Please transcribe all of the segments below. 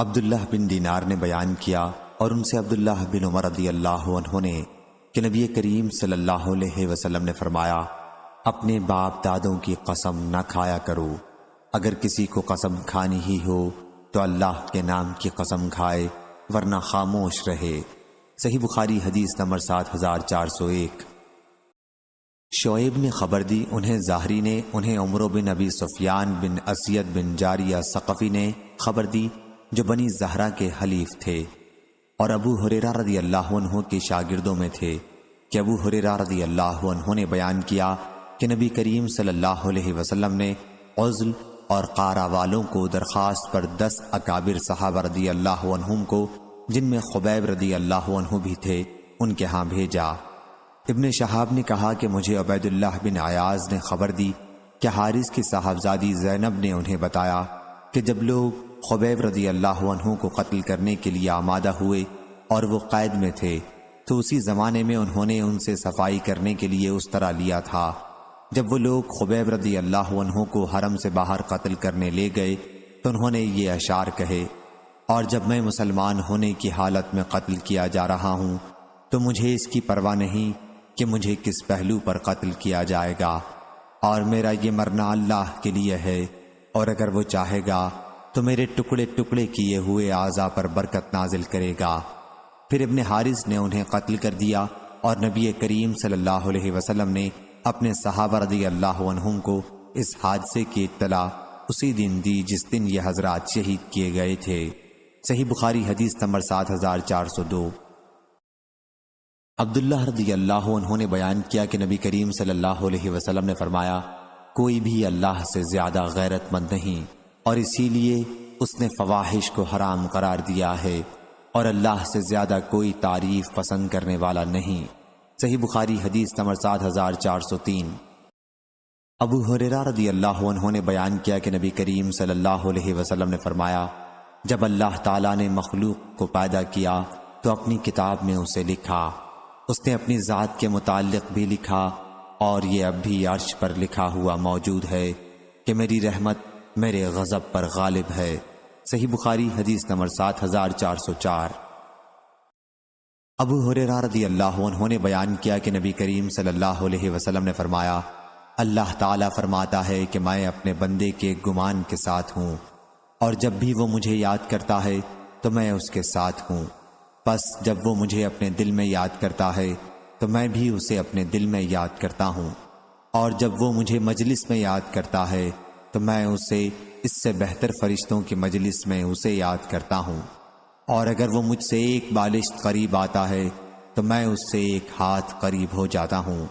عبداللہ بن دینار نے بیان کیا اور ان سے عبداللہ بن عمر رضی اللہ عنہ نے کہ نبی کریم صلی اللہ علیہ وسلم نے فرمایا، اپنے باپ دادوں کی قسم نہ کھایا کرو، اگر کسی کو قسم کھانی ہی ہو تو اللہ کے نام کی قسم کھائے ورنہ خاموش رہے۔ صحیح بخاری حدیث نمبر 7401۔ شعیب نے خبر دی، انہیں ظاہری نے، انہیں عمر بن ابی سفیان بن اسید بن جاریہ ثقفی نے خبر دی جو بنی زہرہ کے حلیف تھے اور ابو ہریرہ رضی اللہ عنہ کے شاگردوں میں تھے کہ ابو ہریرہ رضی اللہ عنہ نے بیان کیا کہ نبی کریم صلی اللہ علیہ وسلم نے عزل اور قارا والوں کو درخواست پر 10 اکابر صحابہ رضی اللہ عنہم کو، جن میں خبیب رضی اللہ عنہ بھی تھے، ان کے ہاں بھیجا۔ ابن شہاب نے کہا کہ مجھے عبید اللہ بن عیاض نے خبر دی کہ حارث کی صاحبزادی زینب نے انہیں بتایا کہ جب لوگ خبیب رضی اللہ عنہ کو قتل کرنے کے لیے آمادہ ہوئے اور وہ قید میں تھے تو اسی زمانے میں انہوں نے ان سے صفائی کرنے کے لیے اس طرح لیا تھا۔ جب وہ لوگ خبیب رضی اللہ عنہ کو حرم سے باہر قتل کرنے لے گئے تو انہوں نے یہ اشعار کہے، اور جب میں مسلمان ہونے کی حالت میں قتل کیا جا رہا ہوں تو مجھے اس کی پرواہ نہیں کہ مجھے کس پہلو پر قتل کیا جائے گا، اور میرا یہ مرنا اللہ کے لیے ہے، اور اگر وہ چاہے گا تو میرے ٹکڑے ٹکڑے کیے ہوئے اعضاء پر برکت نازل کرے گا۔ پھر ابن حارث نے انہیں قتل کر دیا اور نبی کریم صلی اللہ علیہ وسلم نے اپنے صحابہ رضی اللہ عنہم کو اس حادثے کی اطلاع اسی دن دی جس دن یہ حضرات شہید کیے گئے تھے۔ صحیح بخاری حدیث نمبر 7402۔ عبداللہ رضی اللہ عنہ نے بیان کیا کہ نبی کریم صلی اللہ علیہ وسلم نے فرمایا، کوئی بھی اللہ سے زیادہ غیرت مند نہیں، اور اسی لیے اس نے فواحش کو حرام قرار دیا ہے، اور اللہ سے زیادہ کوئی تعریف پسند کرنے والا نہیں۔ صحیح بخاری حدیث نمبر 7403۔ ابو ہریرہ رضی اللہ عنہ نے بیان کیا کہ نبی کریم صلی اللہ علیہ وسلم نے فرمایا، جب اللہ تعالیٰ نے مخلوق کو پیدا کیا تو اپنی کتاب میں اسے لکھا، اس نے اپنی ذات کے متعلق بھی لکھا، اور یہ اب بھی عرش پر لکھا ہوا موجود ہے کہ میری رحمت میرے غضب پر غالب ہے۔ صحیح بخاری حدیث نمبر 7404۔ ابو ہریرہ رضی اللہ عنہ نے بیان کیا کہ نبی کریم صلی اللہ علیہ وسلم نے فرمایا، اللہ تعالیٰ فرماتا ہے کہ میں اپنے بندے کے گمان کے ساتھ ہوں، اور جب بھی وہ مجھے یاد کرتا ہے تو میں اس کے ساتھ ہوں، پس جب وہ مجھے اپنے دل میں یاد کرتا ہے تو میں بھی اسے اپنے دل میں یاد کرتا ہوں، اور جب وہ مجھے مجلس میں یاد کرتا ہے تو میں اسے اس سے بہتر فرشتوں کی مجلس میں اسے یاد کرتا ہوں، اور اگر وہ مجھ سے ایک بالشت قریب آتا ہے تو میں اس سے ایک ہاتھ قریب ہو جاتا ہوں،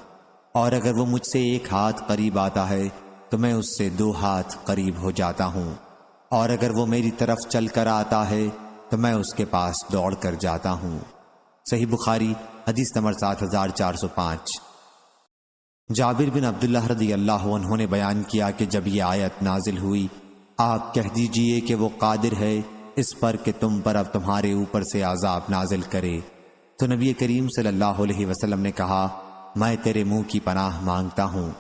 اور اگر وہ مجھ سے ایک ہاتھ قریب آتا ہے تو میں اس سے 2 ہاتھ قریب ہو جاتا ہوں، اور اگر وہ میری طرف چل کر آتا ہے تو میں اس کے پاس دوڑ کر جاتا ہوں۔ صحیح بخاری حدیث نمبر 7405۔ جابر بن عبداللہ رضی اللہ عنہ نے بیان کیا کہ جب یہ آیت نازل ہوئی، آپ کہہ دیجئے کہ وہ قادر ہے اس پر کہ تم پر اب تمہارے اوپر سے عذاب نازل کرے، تو نبی کریم صلی اللہ علیہ وسلم نے کہا، میں تیرے منہ کی پناہ مانگتا ہوں۔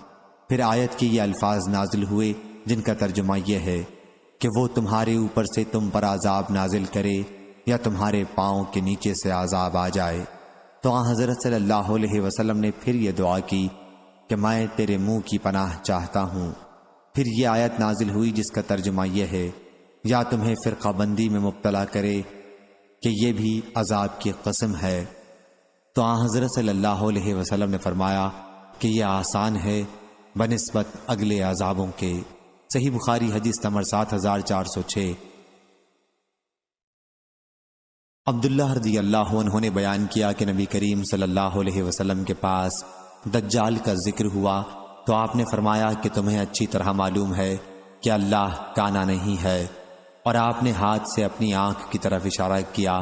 پھر آیت کے یہ الفاظ نازل ہوئے جن کا ترجمہ یہ ہے کہ وہ تمہارے اوپر سے تم پر عذاب نازل کرے یا تمہارے پاؤں کے نیچے سے عذاب آ جائے۔ تو حضرت صلی اللہ علیہ وسلم نے پھر یہ دعا کی کہ میں تیرے منہ کی پناہ چاہتا ہوں۔ پھر یہ آیت نازل ہوئی جس کا ترجمہ یہ ہے، یا تمہیں فرقہ بندی میں مبتلا کرے کہ یہ بھی عذاب کی قسم ہے۔ تو حضرت صلی اللہ علیہ وسلم نے فرمایا کہ یہ آسان ہے بنسبت اگلے عذابوں کے۔ صحیح بخاری حدیث نمبر 7406۔ عبداللہ رضی اللہ عنہ نے بیان کیا کہ نبی کریم صلی اللہ علیہ وسلم کے پاس دجال کا ذکر ہوا تو آپ نے فرمایا کہ تمہیں اچھی طرح معلوم ہے کہ اللہ کانا نہیں ہے، اور آپ نے ہاتھ سے اپنی آنکھ کی طرف اشارہ کیا،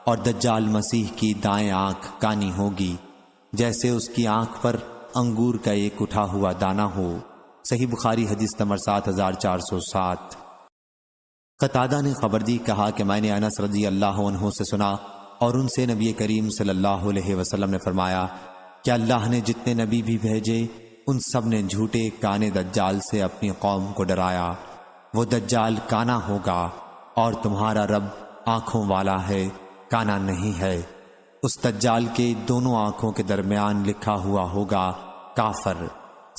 اور دجال مسیح کی دائیں آنکھ کانی ہوگی، جیسے اس کی آنکھ پر انگور کا ایک اٹھا ہوا دانہ ہو۔ صحیح بخاری حدیث نمبر 7407۔ قتادہ نے خبر دی، کہا کہ میں نے انس رضی اللہ عنہ سے سنا اور ان سے نبی کریم صلی اللہ علیہ وسلم نے فرمایا کہ اللہ نے جتنے نبی بھی بھیجے ان سب نے جھوٹے کانے دجال سے اپنی قوم کو ڈرایا۔ وہ دجال کانا ہوگا اور تمہارا رب آنکھوں والا ہے کانا نہیں ہے۔ اس دجال کے دونوں آنکھوں کے درمیان لکھا ہوا ہوگا کافر۔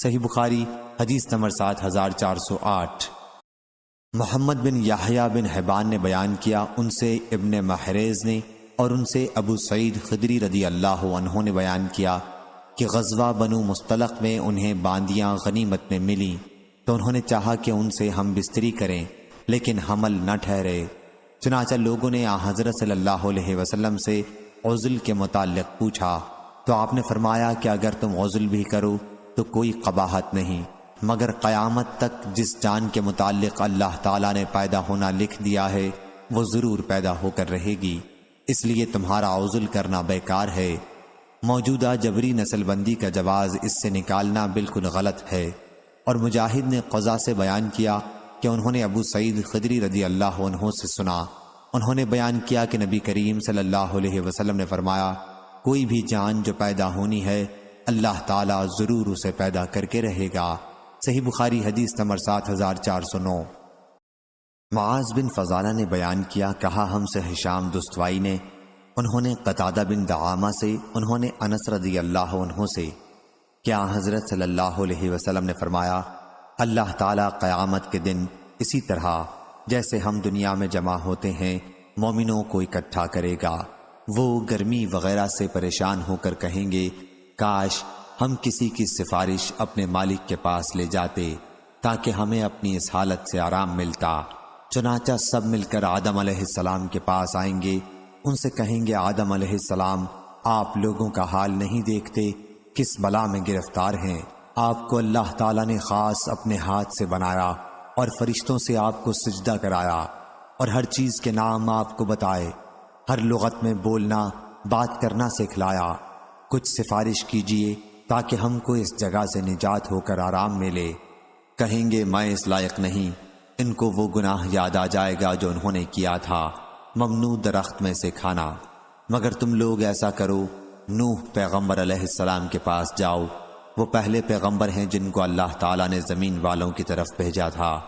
صحیح بخاری حدیث نمبر 7408۔ محمد بن یحییٰ بن حبان نے بیان کیا، ان سے ابن محریز نے اور ان سے ابو سعید خدری رضی اللہ عنہ نے بیان کیا کہ غزوہ بنو مصطلق میں انہیں باندیاں غنیمت میں ملی تو انہوں نے چاہا کہ ان سے ہم بستری کریں، لیکن حمل نہ ٹھہرے۔ چنانچہ لوگوں نے حضرت صلی اللہ علیہ وسلم سے عزل کے متعلق پوچھا تو آپ نے فرمایا کہ اگر تم عزل بھی کرو تو کوئی قباحت نہیں، مگر قیامت تک جس جان کے متعلق اللہ تعالیٰ نے پیدا ہونا لکھ دیا ہے وہ ضرور پیدا ہو کر رہے گی، اس لیے تمہارا عزل کرنا بیکار ہے۔ موجودہ جبری نسل بندی کا جواز اس سے نکالنا بالکل غلط ہے۔ اور مجاہد نے قضا سے بیان کیا کہ انہوں نے ابو سعید خدری رضی اللہ عنہ سے سنا، انہوں نے بیان کیا کہ نبی کریم صلی اللہ علیہ وسلم نے فرمایا، کوئی بھی جان جو پیدا ہونی ہے اللہ تعالیٰ ضرور اسے پیدا کر کے رہے گا۔ صحیح بخاری حدیث نمبر 7409۔ معاذ بن فضالہ نے بیان کیا، کہا ہم سے ہشام دستوائی نے، انہوں نے قتادہ بن دعامہ سے، انہوں نے انس رضی اللہ عنہ سے، کیا حضرت صلی اللہ علیہ وسلم نے فرمایا، اللہ تعالیٰ قیامت کے دن اسی طرح جیسے ہم دنیا میں جمع ہوتے ہیں مومنوں کو اکٹھا کرے گا۔ وہ گرمی وغیرہ سے پریشان ہو کر کہیں گے، کاش ہم کسی کی سفارش اپنے مالک کے پاس لے جاتے تاکہ ہمیں اپنی اس حالت سے آرام ملتا۔ چنانچہ سب مل کر آدم علیہ السلام کے پاس آئیں گے، ان سے کہیں گے، آدم علیہ السلام آپ لوگوں کا حال نہیں دیکھتے، کس بلا میں گرفتار ہیں۔ آپ کو اللہ تعالیٰ نے خاص اپنے ہاتھ سے بنایا اور فرشتوں سے آپ کو سجدہ کرایا اور ہر چیز کے نام آپ کو بتائے، ہر لغت میں بولنا بات کرنا سکھلایا، کچھ سفارش کیجئے تاکہ ہم کو اس جگہ سے نجات ہو کر آرام ملے۔ کہیں گے میں اس لائق نہیں، ان کو وہ گناہ یاد آ جائے گا جو انہوں نے کیا تھا، ممنوع درخت میں سے کھانا، مگر تم لوگ ایسا کرو، نوح پیغمبر علیہ السلام کے پاس جاؤ، وہ پہلے پیغمبر ہیں جن کو اللہ تعالیٰ نے زمین والوں کی طرف بھیجا تھا۔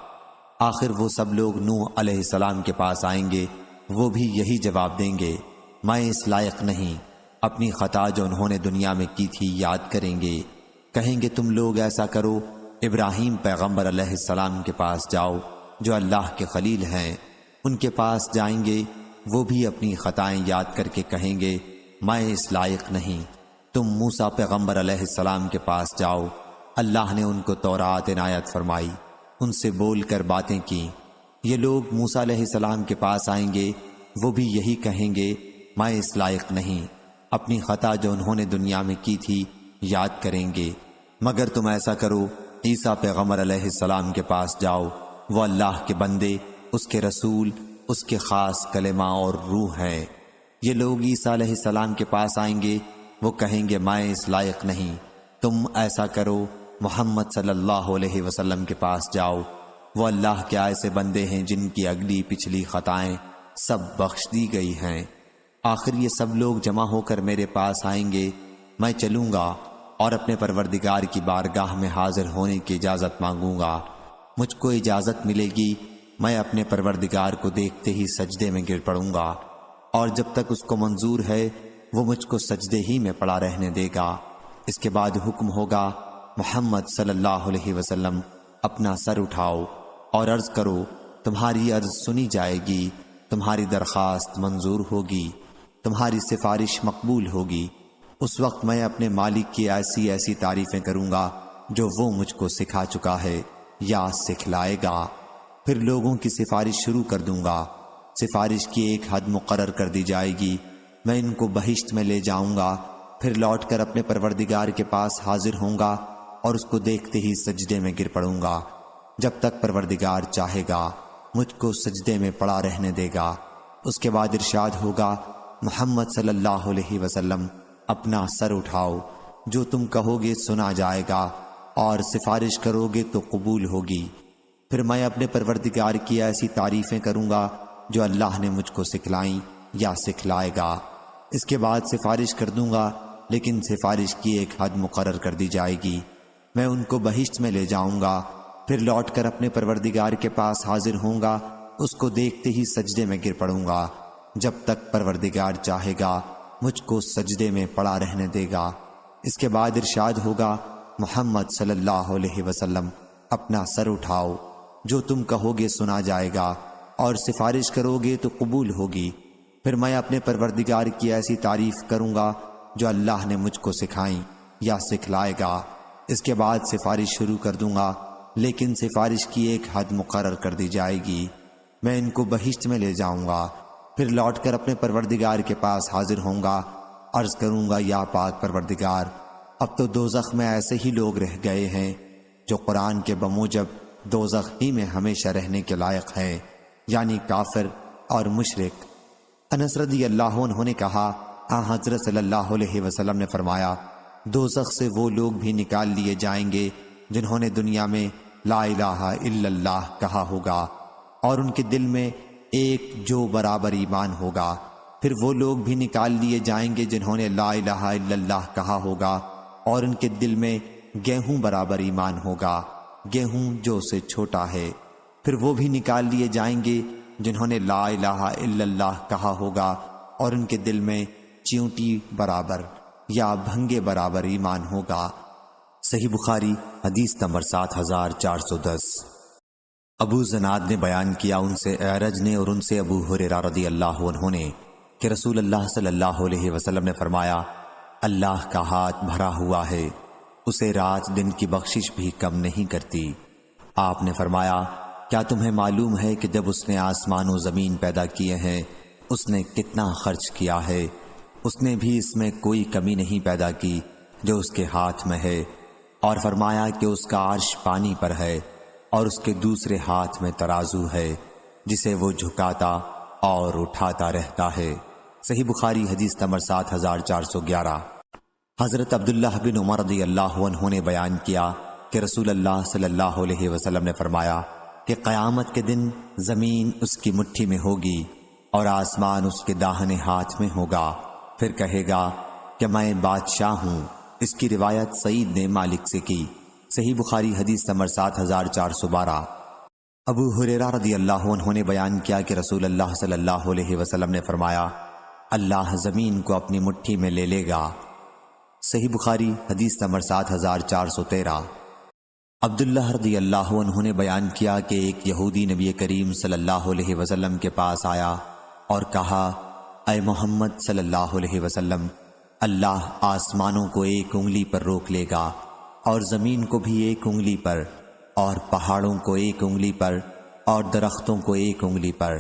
آخر وہ سب لوگ نوح علیہ السلام کے پاس آئیں گے، وہ بھی یہی جواب دیں گے، میں اس لائق نہیں، اپنی خطا جو انہوں نے دنیا میں کی تھی یاد کریں گے۔ کہیں گے تم لوگ ایسا کرو، ابراہیم پیغمبر علیہ السلام کے پاس جاؤ جو اللہ کے خلیل ہیں، ان کے پاس جائیں گے، وہ بھی اپنی خطائیں یاد کر کے کہیں گے میں اس لائق نہیں۔ تم موسیٰ پیغمبر علیہ السلام کے پاس جاؤ، اللہ نے ان کو تورات عنایت فرمائی، ان سے بول کر باتیں کی۔ یہ لوگ موسیٰ علیہ السلام کے پاس آئیں گے، وہ بھی یہی کہیں گے میں اس لائق نہیں، اپنی خطا جو انہوں نے دنیا میں کی تھی یاد کریں گے۔ مگر تم ایسا کرو، عیسیٰ پیغمبر علیہ السلام کے پاس جاؤ، وہ اللہ کے بندے، اس کے رسول، اس کے خاص کلمہ اور روح ہیں۔ یہ لوگ عیسیٰ علیہ السلام کے پاس آئیں گے، وہ کہیں گے میں اس لائق نہیں، تم ایسا کرو، محمد صلی اللہ علیہ وسلم کے پاس جاؤ، وہ اللہ کے ایسے بندے ہیں جن کی اگلی پچھلی خطائیں سب بخش دی گئی ہیں۔ آخر یہ سب لوگ جمع ہو کر میرے پاس آئیں گے، میں چلوں گا اور اپنے پروردگار کی بارگاہ میں حاضر ہونے کی اجازت مانگوں گا۔ مجھ کو اجازت ملے گی، میں اپنے پروردگار کو دیکھتے ہی سجدے میں گر پڑوں گا، اور جب تک اس کو منظور ہے وہ مجھ کو سجدے ہی میں پڑا رہنے دے گا۔ اس کے بعد حکم ہوگا، محمد صلی اللہ علیہ وسلم اپنا سر اٹھاؤ اور عرض کرو، تمہاری عرض سنی جائے گی، تمہاری درخواست منظور ہوگی، تمہاری سفارش مقبول ہوگی۔ اس وقت میں اپنے مالک کی ایسی ایسی تعریفیں کروں گا جو وہ مجھ کو سکھا چکا ہے یا سکھلائے گا۔ پھر لوگوں کی سفارش شروع کر دوں گا، سفارش کی ایک حد مقرر کر دی جائے گی، میں ان کو بہشت میں لے جاؤں گا، پھر لوٹ کر اپنے پروردگار کے پاس حاضر ہوں گا اور اس کو دیکھتے ہی سجدے میں گر پڑوں گا، جب تک پروردگار چاہے گا مجھ کو سجدے میں پڑا رہنے دے گا۔ اس کے بعد ارشاد ہوگا، محمد صلی اللہ علیہ وسلم اپنا سر اٹھاؤ، جو تم کہو گے سنا جائے گا اور سفارش کرو گے تو قبول ہوگی۔ پھر میں اپنے پروردگار کی ایسی تعریفیں کروں گا جو اللہ نے مجھ کو سکھلائیں یا سکھلائے گا۔ اس کے بعد سفارش کر دوں گا، لیکن سفارش کی ایک حد مقرر کر دی جائے گی، میں ان کو بہشت میں لے جاؤں گا، پھر لوٹ کر اپنے پروردگار کے پاس حاضر ہوں گا، اس کو دیکھتے ہی سجدے میں گر پڑوں گا، جب تک پروردگار چاہے گا مجھ کو سجدے میں پڑا رہنے دے گا۔ اس کے بعد ارشاد ہوگا، محمد صلی اللہ علیہ وسلم اپنا سر اٹھاؤ، جو تم کہو گے سنا جائے گا، اور سفارش کرو گے تو قبول ہوگی۔ پھر میں اپنے پروردگار کی ایسی تعریف کروں گا جو اللہ نے مجھ کو سکھائیں یا سکھلائے گا۔ اس کے بعد سفارش شروع کر دوں گا، لیکن سفارش کی ایک حد مقرر کر دی جائے گی۔ میں ان کو بہشت میں لے جاؤں گا، پھر لوٹ کر اپنے پروردگار کے پاس حاضر ہوں گا، عرض کروں گا، یا پاک پروردگار، اب تو دوزخ میں ایسے ہی لوگ رہ گئے ہیں جو قرآن کے بموجب دوزخ ہی میں ہمیشہ رہنے کے لائق ہیں، یعنی کافر اور مشرک۔ انس رضی اللہ عنہ نے کہا، حضرت صلی اللہ علیہ وسلم نے فرمایا، دوزخ سے وہ لوگ بھی نکال لیے جائیں گے جنہوں نے دنیا میں لا الہ الا اللہ کہا ہوگا اور ان کے دل میں ایک جو برابر ایمان ہوگا۔ پھر وہ لوگ بھی نکال لیے جائیں گے جنہوں نے لا الہ الا اللہ کہا ہوگا اور ان کے دل میں گیہوں برابر ایمان ہوگا، گیہوں جو سے چھوٹا ہے۔ پھر وہ بھی نکال لیے جائیں گے جنہوں نے لا الہ الا اللہ کہا ہوگا اور ان کے دل میں چیونٹی برابر یا بھنگے برابر ایمان ہوگا۔ صحیح بخاری حدیث نمبر 7410۔ ابو زناد نے بیان کیا، ان سے اعرج نے اور ان سے ابو ہریرہ رضی اللہ عنہ نے کہ رسول اللہ صلی اللہ علیہ وسلم نے فرمایا، اللہ کا ہاتھ بھرا ہوا ہے، اسے رات دن کی بخشش بھی کم نہیں کرتی۔ آپ نے فرمایا، کیا تمہیں معلوم ہے کہ جب اس نے آسمان و زمین پیدا کیے ہیں اس نے کتنا خرچ کیا ہے؟ اس نے بھی اس میں کوئی کمی نہیں پیدا کی جو اس کے ہاتھ میں ہے، اور فرمایا کہ اس کا عرش پانی پر ہے اور اس کے دوسرے ہاتھ میں ترازو ہے جسے وہ جھکاتا اور اٹھاتا رہتا ہے۔ صحیح بخاری حدیث نمبر 7411۔ حضرت عبداللہ بن عمر رضی اللہ عنہ نے بیان کیا کہ رسول اللہ صلی اللہ علیہ وسلم نے فرمایا کہ قیامت کے دن زمین اس کی مٹھی میں ہوگی اور آسمان اس کے داہنے ہاتھ میں ہوگا، پھر کہے گا کہ میں بادشاہ ہوں۔ اس کی روایت سعید نے مالک سے کی۔ صحیح بخاری حدیث نمبر 7412۔ ابو ہریرہ رضی اللہ عنہ نے بیان کیا کہ رسول اللہ صلی اللہ علیہ وسلم نے فرمایا، اللہ زمین کو اپنی مٹھی میں لے لے گا۔ صحیح بخاری حدیث نمبر 7413۔ عبداللہ رضی اللہ عنہ نے بیان کیا کہ ایک یہودی نبی کریم صلی اللہ علیہ وسلم کے پاس آیا اور کہا، اے محمد صلی اللہ علیہ وسلم، اللہ آسمانوں کو ایک انگلی پر روک لے گا اور زمین کو بھی ایک انگلی پر، اور پہاڑوں کو ایک انگلی پر، اور درختوں کو ایک انگلی پر،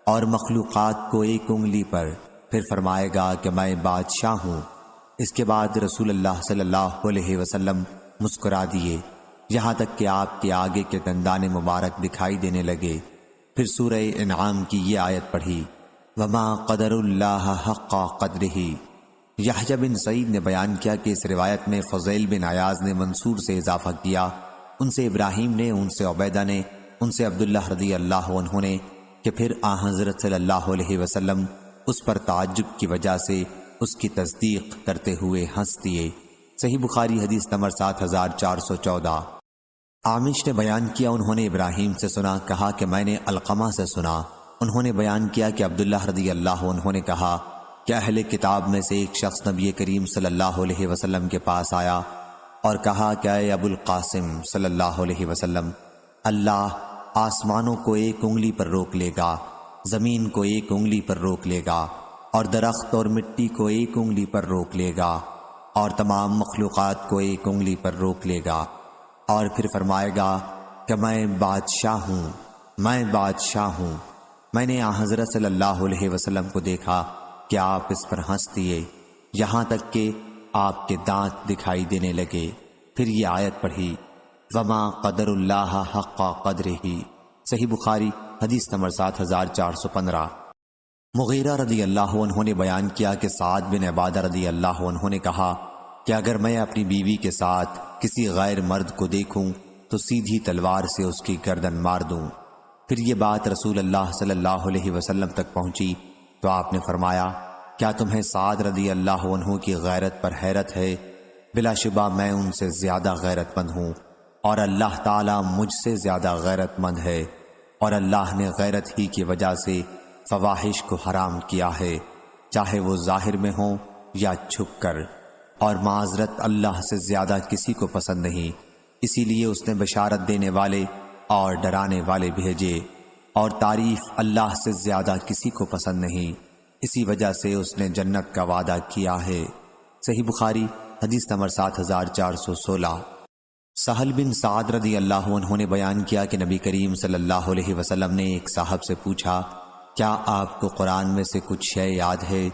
اور مخلوقات کو ایک انگلی پر، پھر فرمائے گا کہ میں بادشاہ ہوں۔ اس کے بعد رسول اللہ صلی اللہ علیہ وسلم مسکرا دیے یہاں تک کہ آپ کے آگے کے دندان مبارک دکھائی دینے لگے۔ پھر سورہ انعام کی یہ آیت پڑھی، وما قدر اللہ حق قدرہ۔ یحییٰ بن سعید نے بیان کیا کہ اس روایت میں فضیل بن عیاض نے منصور سے اضافہ کیا، ان سے ابراہیم نے، ان سے عبیدہ نے، ان سے عبداللہ رضی اللہ عنہ نے، کہ پھر حضرت صلی اللہ علیہ وسلم اس پر تعجب کی وجہ سے اس کی تصدیق کرتے ہوئے ہنس دیے۔ صحیح بخاری حدیث نمبر 7414۔ عامش نے بیان کیا، انہوں نے ابراہیم سے سنا، کہا کہ میں نے علقمہ سے سنا، انہوں نے بیان کیا کہ عبداللہ رضی اللہ عنہ نے کہا کہ اہل کتاب میں سے ایک شخص نبی کریم صلی اللہ علیہ وسلم کے پاس آیا اور کہا کہ اے ابو القاسم صلی اللہ علیہ وسلم، اللہ آسمانوں کو ایک انگلی پر روک لے گا، زمین کو ایک انگلی پر روک لے گا، اور درخت اور مٹی کو ایک انگلی پر روک لے گا، اور تمام مخلوقات کو ایک انگلی پر روک لے گا، اور پھر فرمائے گا کہ میں بادشاہ ہوں، میں بادشاہ ہوں۔ میں نے حضرت صلی اللہ علیہ وسلم کو دیکھا کہ آپ اس پر ہنس دیے یہاں تک کہ آپ کے دانت دکھائی دینے لگے۔ پھر یہ آیت پڑھی، وما قدر اللہ حق قدرہ۔ صحیح بخاری حدیث نمبر 7415۔ مغیرہ رضی اللہ عنہ نے بیان کیا کہ سعد بن عبادہ رضی اللہ عنہ نے کہا کہ اگر میں اپنی بیوی کے ساتھ کسی غیر مرد کو دیکھوں تو سیدھی تلوار سے اس کی گردن مار دوں۔ پھر یہ بات رسول اللہ صلی اللہ علیہ وسلم تک پہنچی تو آپ نے فرمایا، کیا تمہیں سعد رضی اللہ عنہ کی غیرت پر حیرت ہے؟ بلا شبہ میں ان سے زیادہ غیرت مند ہوں، اور اللہ تعالیٰ مجھ سے زیادہ غیرت مند ہے، اور اللہ نے غیرت ہی کی وجہ سے فواحش کو حرام کیا ہے، چاہے وہ ظاہر میں ہوں یا چھپ کر، اور معذرت اللہ سے زیادہ کسی کو پسند نہیں، اسی لیے اس نے بشارت دینے والے اور ڈرانے والے بھیجے، اور تعریف اللہ سے زیادہ کسی کو پسند نہیں، اسی وجہ سے اس نے جنت کا وعدہ کیا ہے۔ صحیح بخاری حدیث نمبر 7416۔ سہل بن سعد رضی اللہ عنہ نے بیان کیا کہ نبی کریم صلی اللہ علیہ وسلم نے ایک صاحب سے پوچھا، کیا آپ کو قرآن میں سے کچھ شے یاد ہے؟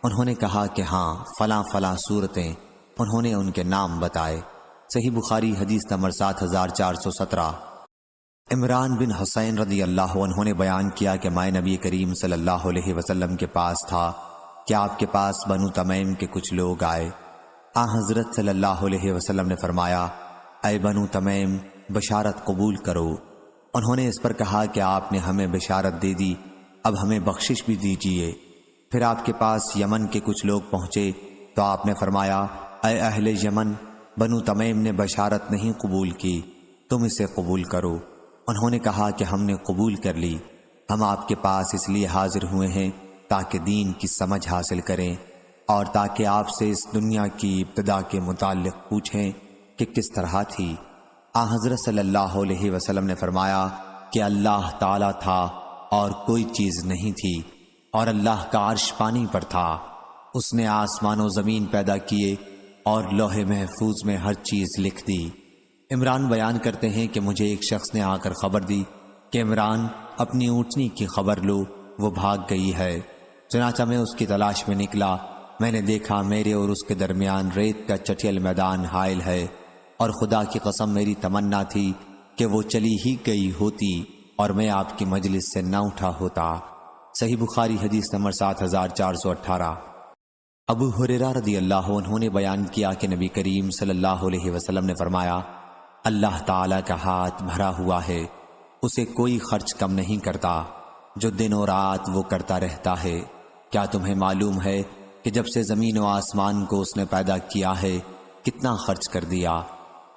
انہوں نے کہا کہ ہاں، فلاں فلاں صورتیں۔ انہوں نے ان کے نام بتائے۔ صحیح بخاری حدیث نمبر 7417۔ عمران بن حسین رضی اللہ عنہ نے بیان کیا کہ میں نبی کریم صلی اللہ علیہ وسلم کے پاس تھا کہ آپ کے پاس بنو تمیم کے کچھ لوگ آئے۔ حضرت صلی اللہ علیہ وسلم نے فرمایا، اے بنو تمیم، بشارت قبول کرو۔ انہوں نے اس پر کہا کہ آپ نے ہمیں بشارت دے دی، اب ہمیں بخشش بھی دیجیے۔ پھر آپ کے پاس یمن کے کچھ لوگ پہنچے تو آپ نے فرمایا، اے اہل یمن، بنو تمیم نے بشارت نہیں قبول کی، تم اسے قبول کرو۔ انہوں نے کہا کہ ہم نے قبول کر لی، ہم آپ کے پاس اس لیے حاضر ہوئے ہیں تاکہ دین کی سمجھ حاصل کریں اور تاکہ آپ سے اس دنیا کی ابتدا کے متعلق پوچھیں کہ کس طرح تھی۔ حضرت صلی اللہ علیہ وسلم نے فرمایا کہ اللہ تعالیٰ تھا اور کوئی چیز نہیں تھی، اور اللہ کا عرش پانی پر تھا۔ اس نے آسمان و زمین پیدا کیے اور لوح محفوظ میں ہر چیز لکھ دی۔ عمران بیان کرتے ہیں کہ مجھے ایک شخص نے آ کر خبر دی کہ عمران، اپنی اونٹنی کی خبر لو، وہ بھاگ گئی ہے۔ چنانچہ میں اس کی تلاش میں نکلا، میں نے دیکھا میرے اور اس کے درمیان ریت کا چٹیل میدان حائل ہے، اور خدا کی قسم میری تمنا تھی کہ وہ چلی ہی گئی ہوتی اور میں آپ کی مجلس سے نہ اٹھا ہوتا۔ صحیح بخاری حدیث نمبر 7418۔ ابو ہریرہ رضی اللہ عنہ نے بیان کیا کہ نبی کریم صلی اللہ علیہ وسلم نے فرمایا، اللہ تعالیٰ کا ہاتھ بھرا ہوا ہے، اسے کوئی خرچ کم نہیں کرتا، جو دن و رات وہ کرتا رہتا ہے۔ کیا تمہیں معلوم ہے کہ جب سے زمین و آسمان کو اس نے پیدا کیا ہے کتنا خرچ کر دیا؟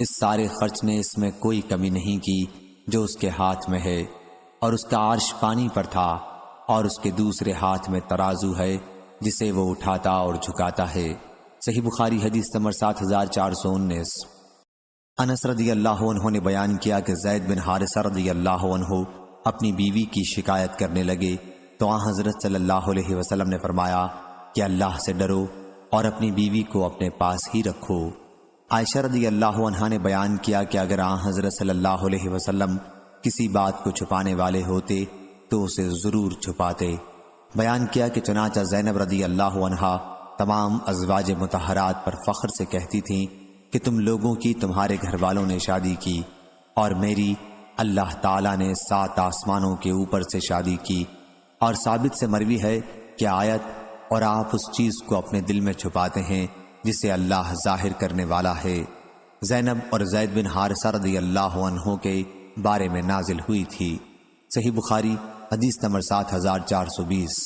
اس سارے خرچ نے اس میں کوئی کمی نہیں کی جو اس کے ہاتھ میں ہے، اور اس کا عرش پانی پر تھا، اور اس کے دوسرے ہاتھ میں ترازو ہے جسے وہ اٹھاتا اور جھکاتا ہے۔ صحیح بخاری حدیث نمبر 7419۔ انس رضی اللہ عنہ نے بیان کیا کہ زید بن حارثہ رضی اللہ عنہ اپنی بیوی کی شکایت کرنے لگے تو حضرت صلی اللہ علیہ وسلم نے فرمایا کہ اللہ سے ڈرو اور اپنی بیوی کو اپنے پاس ہی رکھو۔ عائشہ رضی اللہ عنہا نے بیان کیا کہ اگر حضرت صلی اللہ علیہ وسلم کسی بات کو چھپانے والے ہوتے تو اسے ضرور چھپاتے۔ بیان کیا کہ چنانچہ زینب رضی اللہ عنہا تمام ازواج مطہرات پر فخر سے کہتی تھیں کہ تم لوگوں کی تمہارے گھر والوں نے شادی کی، اور میری اللہ تعالیٰ نے 7 آسمانوں کے اوپر سے شادی کی۔ اور ثابت سے مروی ہے کہ آیت، اور آپ اس چیز کو اپنے دل میں چھپاتے ہیں جسے اللہ ظاہر کرنے والا ہے، زینب اور زید بن حارثہ رضی اللہ عنہ کے بارے میں نازل ہوئی تھی۔ صحیح بخاری حدیث نمبر 7420۔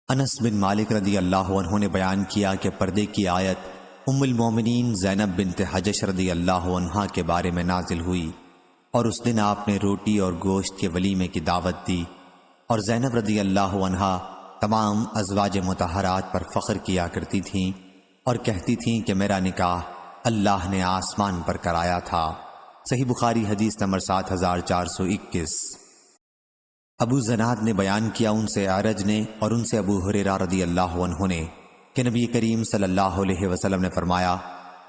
انس بن مالک رضی اللہ عنہ نے بیان کیا کہ پردے کی آیت ام المومنین زینب بنت حجش رضی اللہ عنہا کے بارے میں نازل ہوئی، اور اس دن آپ نے روٹی اور گوشت کے ولیمے کی دعوت دی، اور زینب رضی اللہ عنہا تمام ازواج مطہرات پر فخر کیا کرتی تھیں اور کہتی تھیں کہ میرا نکاح اللہ نے آسمان پر کرایا تھا۔ صحیح بخاری حدیث نمبر 7421۔ ابو زناد نے بیان کیا ان سے اعرج نے اور ان سے ابو ہریرہ رضی اللہ عنہ نے کہ نبی کریم صلی اللہ علیہ وسلم نے فرمایا،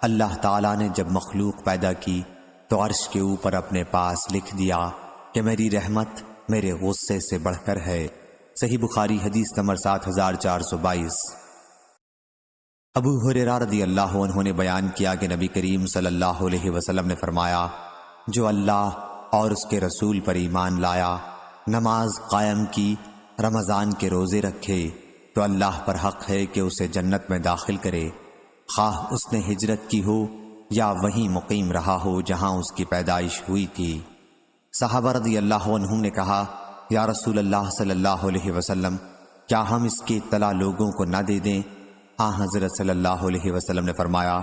اللہ تعالیٰ نے جب مخلوق پیدا کی تو عرش کے اوپر اپنے پاس لکھ دیا کہ میری رحمت میرے غصے سے بڑھ کر ہے۔ صحیح بخاری حدیث نمبر 7422۔ ابو ہریرہ رضی اللہ عنہ نے بیان کیا کہ نبی کریم صلی اللہ علیہ وسلم نے فرمایا، جو اللہ اور اس کے رسول پر ایمان لایا، نماز قائم کی، رمضان کے روزے رکھے، تو اللہ پر حق ہے کہ اسے جنت میں داخل کرے، خواہ اس نے ہجرت کی ہو یا وہیں مقیم رہا ہو جہاں اس کی پیدائش ہوئی تھی۔ صحابہ رضی اللہ عنہم نے کہا، یا رسول اللہ صلی اللہ علیہ وسلم، کیا ہم اس کی اطلاع لوگوں کو نہ دے دیں؟ حضرت صلی اللہ علیہ وسلم نے فرمایا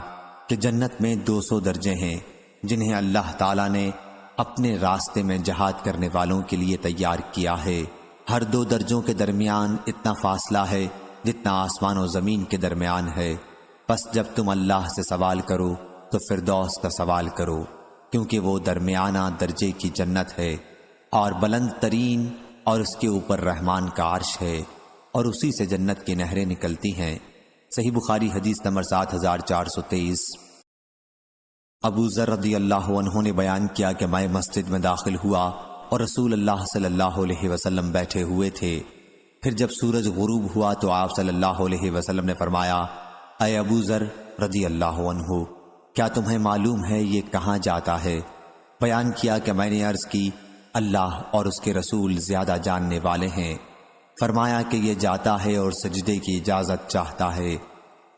کہ جنت میں 200 درجے ہیں جنہیں اللہ تعالیٰ نے اپنے راستے میں جہاد کرنے والوں کے لیے تیار کیا ہے، ہر دو درجوں کے درمیان اتنا فاصلہ ہے جتنا آسمان و زمین کے درمیان ہے۔ پس جب تم اللہ سے سوال کرو تو فردوس کا سوال کرو، کیونکہ وہ درمیانہ درجے کی جنت ہے اور بلند ترین، اور اس کے اوپر رحمان کا عرش ہے اور اسی سے جنت کی نہریں نکلتی ہیں۔ صحیح بخاری حدیث نمبر 7423۔ ابو ذر رضی اللہ عنہ نے بیان کیا کہ میں مسجد میں داخل ہوا اور رسول اللہ صلی اللہ علیہ وسلم بیٹھے ہوئے تھے۔ پھر جب سورج غروب ہوا تو آپ صلی اللہ علیہ وسلم نے فرمایا، اے ابو ذر رضی اللہ عنہ، کیا تمہیں معلوم ہے یہ کہاں جاتا ہے؟ بیان کیا کہ میں نے عرض کی، اللہ اور اس کے رسول زیادہ جاننے والے ہیں۔ فرمایا کہ یہ جاتا ہے اور سجدے کی اجازت چاہتا ہے،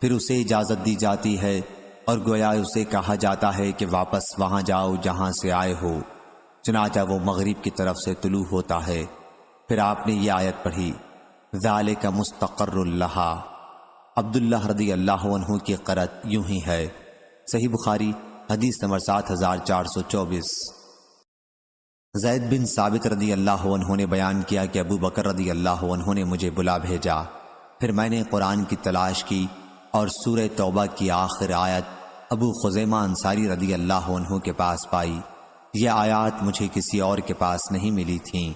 پھر اسے اجازت دی جاتی ہے اور گویا اسے کہا جاتا ہے کہ واپس وہاں جاؤ جہاں سے آئے ہو، چنانچہ وہ مغرب کی طرف سے طلوع ہوتا ہے۔ پھر آپ نے یہ آیت پڑھی، ذالک مستقر لہا۔ عبداللہ رضی اللہ عنہ کی قرأت یوں ہی ہے۔ صحیح بخاری حدیث نمبر 7424۔ زید بن ثابت رضی اللہ عنہ نے بیان کیا کہ ابو بکر رضی اللہ عنہ نے مجھے بلا بھیجا، پھر میں نے قرآن کی تلاش کی اور سورہ توبہ کی آخر آیت ابو خزیمہ انصاری رضی اللہ عنہ کے پاس پائی۔ یہ آیات مجھے کسی اور کے پاس نہیں ملی تھیں۔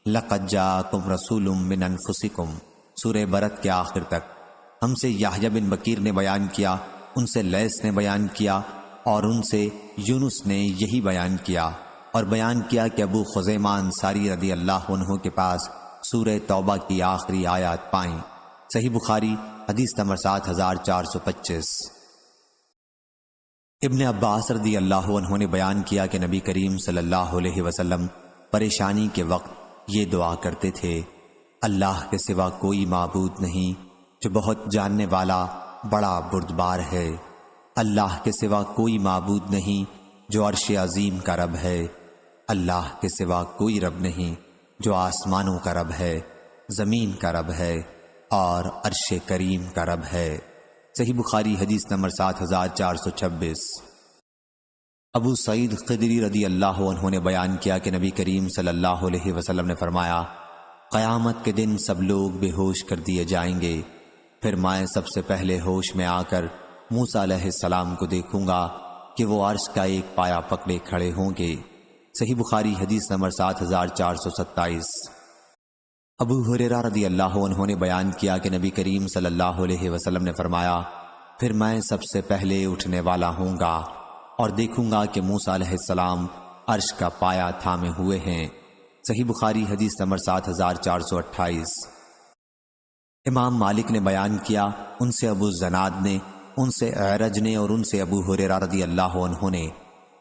لقد جاءکم رسول من انفسکم، سورہ برت کے آخر تک۔ ہم سے یحییٰ بن بکیر نے بیان کیا، ان سے لیث نے بیان کیا اور ان سے یونس نے یہی بیان کیا، اور بیان کیا کہ ابو خزیمہ انصاری رضی اللہ عنہ کے پاس سورہ توبہ کی آخری آیات پائیں۔ صحیح بخاری حدیث نمبر 7425۔ ابن عباس رضی اللہ عنہ نے بیان کیا کہ نبی کریم صلی اللہ علیہ وسلم پریشانی کے وقت یہ دعا کرتے تھے، اللہ کے سوا کوئی معبود نہیں جو بہت جاننے والا بڑا بردبار ہے، اللہ کے سوا کوئی معبود نہیں جو عرش عظیم کا رب ہے، اللہ کے سوا کوئی رب نہیں جو آسمانوں کا رب ہے، زمین کا رب ہے اور عرش کریم کا رب ہے۔ صحیح بخاری حدیث نمبر 7426۔ ابو سعید خدری رضی اللہ عنہ نے بیان کیا کہ نبی کریم صلی اللہ علیہ وسلم نے فرمایا، قیامت کے دن سب لوگ بے ہوش کر دیے جائیں گے، پھر میں سب سے پہلے ہوش میں آ کر موسیٰ علیہ السلام کو دیکھوں گا کہ وہ عرش کا ایک پایا پکڑے کھڑے ہوں گے۔ صحیح بخاری حدیث نمبر 7427۔ ابو ہریرہ رضی اللہ عنہ نے بیان کیا کہ نبی کریم صلی اللہ علیہ وسلم نے فرمایا، پھر میں سب سے پہلے اٹھنے والا ہوں گا اور دیکھوں گا کہ موسیٰ علیہ السلام عرش کا پایا تھامے ہوئے ہیں۔ صحیح بخاری حدیث نمبر 7428۔ امام مالک نے بیان کیا، ان سے ابو زناد نے، ان سے اعرج نے اور ان سے ابو ہریرہ رضی اللہ عنہ نے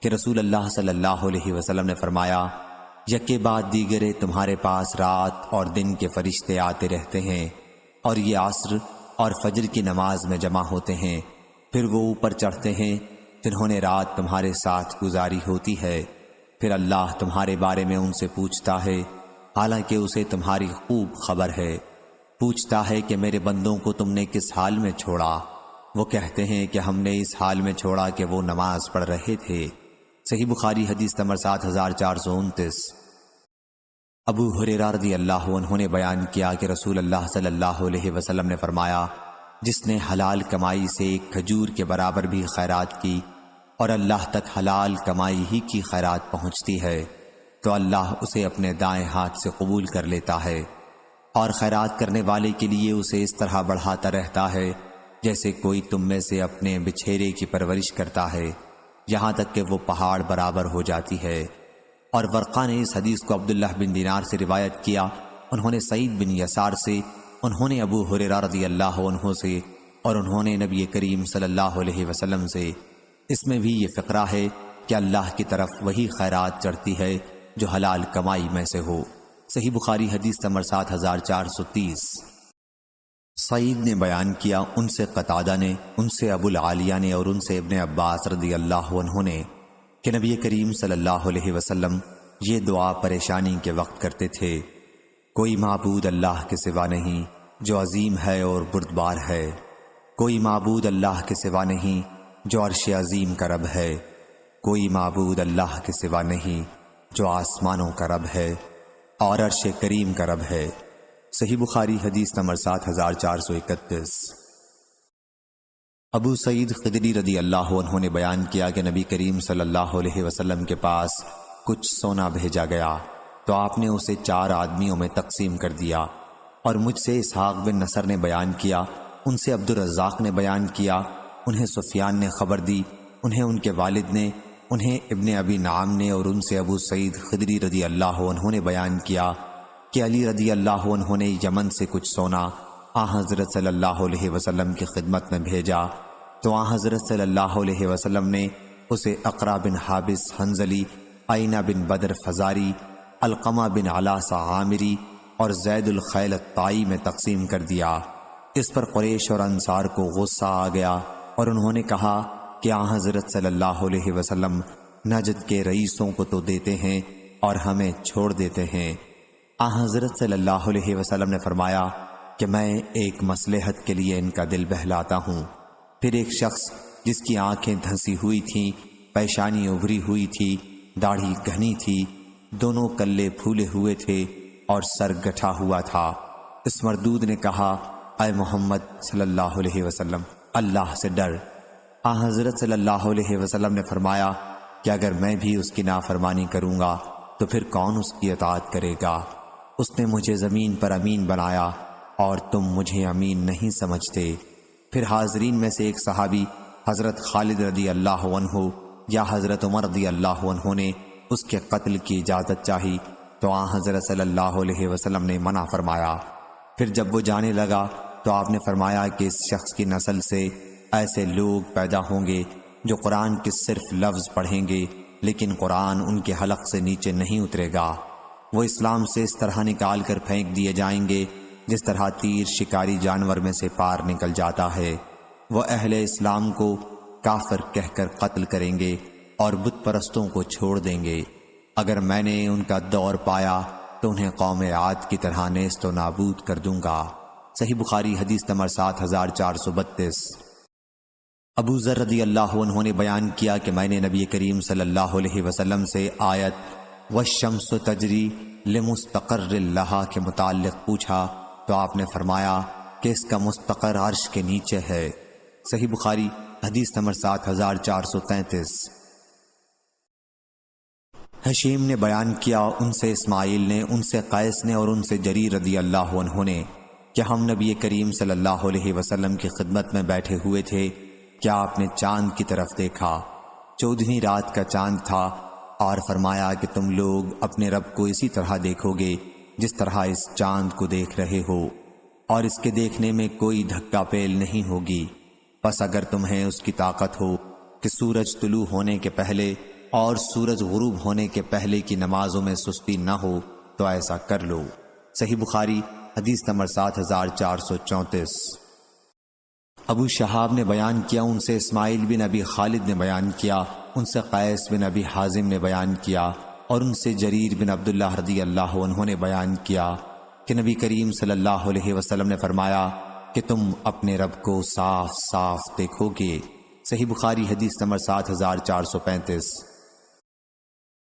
کہ رسول اللہ صلی اللہ علیہ وسلم نے فرمایا، یکے بعد دیگرے تمہارے پاس رات اور دن کے فرشتے آتے رہتے ہیں اور یہ عصر اور فجر کی نماز میں جمع ہوتے ہیں، پھر وہ اوپر چڑھتے ہیں جنہوں نے رات تمہارے ساتھ گزاری ہوتی ہے، پھر اللہ تمہارے بارے میں ان سے پوچھتا ہے، حالانکہ اسے تمہاری خوب خبر ہے، پوچھتا ہے کہ میرے بندوں کو تم نے کس حال میں چھوڑا؟ وہ کہتے ہیں کہ ہم نے اس حال میں چھوڑا کہ وہ نماز پڑھ رہے تھے۔ صحیح بخاری حدیث نمبر 7429۔ ابو ہریرہ رضی اللہ عنہ نے بیان کیا کہ رسول اللہ صلی اللہ علیہ وسلم نے فرمایا، جس نے حلال کمائی سے ایک کھجور کے برابر بھی خیرات کی اور اللہ تک حلال کمائی ہی کی خیرات پہنچتی ہے تو اللہ اسے اپنے دائیں ہاتھ سے قبول کر لیتا ہے، اور خیرات کرنے والے کے لیے اسے اس طرح بڑھاتا رہتا ہے جیسے کوئی تم میں سے اپنے بچھیرے کی پرورش کرتا ہے، یہاں تک کہ وہ پہاڑ برابر ہو جاتی ہے۔ اور ورقہ نے اس حدیث کو عبداللہ بن دینار سے روایت کیا، انہوں نے سعید بن یسار سے، انہوں نے ابو ہریرہ رضی اللہ عنہ سے، اور انہوں نے نبی کریم صلی اللہ علیہ وسلم سے۔ اس میں بھی یہ فقرہ ہے کہ اللہ کی طرف وہی خیرات چڑھتی ہے جو حلال کمائی میں سے ہو۔ صحیح بخاری حدیث نمبر 7430۔ سعید نے بیان کیا، ان سے قتادہ نے، ان سے ابو العالیہ نے اور ان سے ابن عباس رضی اللہ عنہ نے کہ نبی کریم صلی اللہ علیہ وسلم یہ دعا پریشانی کے وقت کرتے تھے، کوئی معبود اللہ کے سوا نہیں جو عظیم ہے اور بردبار ہے، کوئی معبود اللہ کے سوا نہیں جو عرش عظیم کا رب ہے، کوئی معبود اللہ کے سوا نہیں جو آسمانوں کا رب ہے، اور عرش کریم کا رب ہے۔ صحیح بخاری حدیث نمبر 7431۔ ابو سعید خدری رضی اللہ عنہ نے بیان کیا کہ نبی کریم صلی اللہ علیہ وسلم کے پاس کچھ سونا بھیجا گیا تو آپ نے اسے 4 آدمیوں میں تقسیم کر دیا، اور مجھ سے اسحاق بن نصر نے بیان کیا، ان سے عبد الرزاق نے بیان کیا، انہیں سفیان نے خبر دی، انہیں ان کے والد نے، انہیں ابن ابی نعام نے، اور ان سے ابو سعید خدری رضی اللہ عنہ نے بیان کیا کہ علی رضی اللہ عنہ نے یمن سے کچھ سونا حضرت صلی اللہ علیہ وسلم کی خدمت میں بھیجا تو حضرت صلی اللہ علیہ وسلم نے اسے اقرا بن حابس حنظلی، عینہ بن بدر فزاری، علقمہ بن علاصہ عامری اور زید الخیل الطائی میں تقسیم کر دیا۔ اس پر قریش اور انصار کو غصہ آ گیا اور انہوں نے کہا کہ حضرت صلی اللہ علیہ وسلم نجد کے رئیسوں کو تو دیتے ہیں اور ہمیں چھوڑ دیتے ہیں۔ حضرت صلی اللہ علیہ وسلم نے فرمایا کہ میں ایک مصلحت کے لیے ان کا دل بہلاتا ہوں۔ پھر ایک شخص جس کی آنکھیں دھنسی ہوئی تھیں، پیشانی ابھری ہوئی تھی، داڑھی گھنی تھی، دونوں کلے پھولے ہوئے تھے اور سر گٹھا ہوا تھا، اس مردود نے کہا، اے محمد صلی اللہ علیہ وسلم، اللہ سے ڈر۔ حضرت صلی اللہ علیہ وسلم نے فرمایا کہ اگر میں بھی اس کی نافرمانی کروں گا تو پھر کون اس کی اطاعت کرے گا؟ اس نے مجھے زمین پر امین بنایا اور تم مجھے امین نہیں سمجھتے۔ پھر حاضرین میں سے ایک صحابی حضرت خالد رضی اللہ عنہ یا حضرت عمر رضی اللہ عنہ نے اس کے قتل کی اجازت چاہی تو حضرت صلی اللہ علیہ وسلم نے منع فرمایا۔ پھر جب وہ جانے لگا تو آپ نے فرمایا کہ اس شخص کی نسل سے ایسے لوگ پیدا ہوں گے جو قرآن کے صرف لفظ پڑھیں گے لیکن قرآن ان کے حلق سے نیچے نہیں اترے گا۔ وہ اسلام سے اس طرح نکال کر پھینک دیے جائیں گے جس طرح تیر شکاری جانور میں سے پار نکل جاتا ہے۔ وہ اہل اسلام کو کافر کہہ کر قتل کریں گے اور بت پرستوں کو چھوڑ دیں گے۔ اگر میں نے ان کا دور پایا تو انہیں قوم عاد کی طرح نیست و نابود کر دوں گا۔ صحیح بخاری حدیث نمبر 7432۔ ابو ذر رضی اللہ عنہ نے بیان کیا کہ میں نے نبی کریم صلی اللہ علیہ وسلم سے آیت والشمس تجری لمستقر لہا کے متعلق پوچھا تو آپ نے فرمایا کہ اس کا مستقر عرش کے نیچے ہے۔ صحیح بخاری حدیث نمبر 7433۔ حشیم نے بیان کیا، ان سے اسماعیل نے، ان سے قیس نے اور ان سے جریر رضی اللہ عنہ نے کہ ہم نبی کریم صلی اللہ علیہ وسلم کی خدمت میں بیٹھے ہوئے تھے کہ آپ نے چاند کی طرف دیکھا، 14ویں رات کا چاند تھا، اور فرمایا کہ تم لوگ اپنے رب کو اسی طرح دیکھو گے جس طرح اس چاند کو دیکھ رہے ہو، اور اس کے دیکھنے میں کوئی دھکا پیل نہیں ہوگی۔ پس اگر تمہیں اس کی طاقت ہو کہ سورج طلوع ہونے کے پہلے اور سورج غروب ہونے کے پہلے کی نمازوں میں سستی نہ ہو تو ایسا کر لو۔ صحیح بخاری حدیث نمبر 7434۔ ابو شہاب نے بیان کیا، ان سے اسماعیل بن ابی خالد نے بیان کیا، ان سے قیس بن ابی حازم نے بیان کیا اور ان سے جریر بن عبداللہ رضی اللہ عنہ نے بیان کیا کہ نبی کریم صلی اللہ علیہ وسلم نے فرمایا کہ تم اپنے رب کو صاف صاف دیکھو گے۔ صحیح بخاری حدیث نمبر 7435۔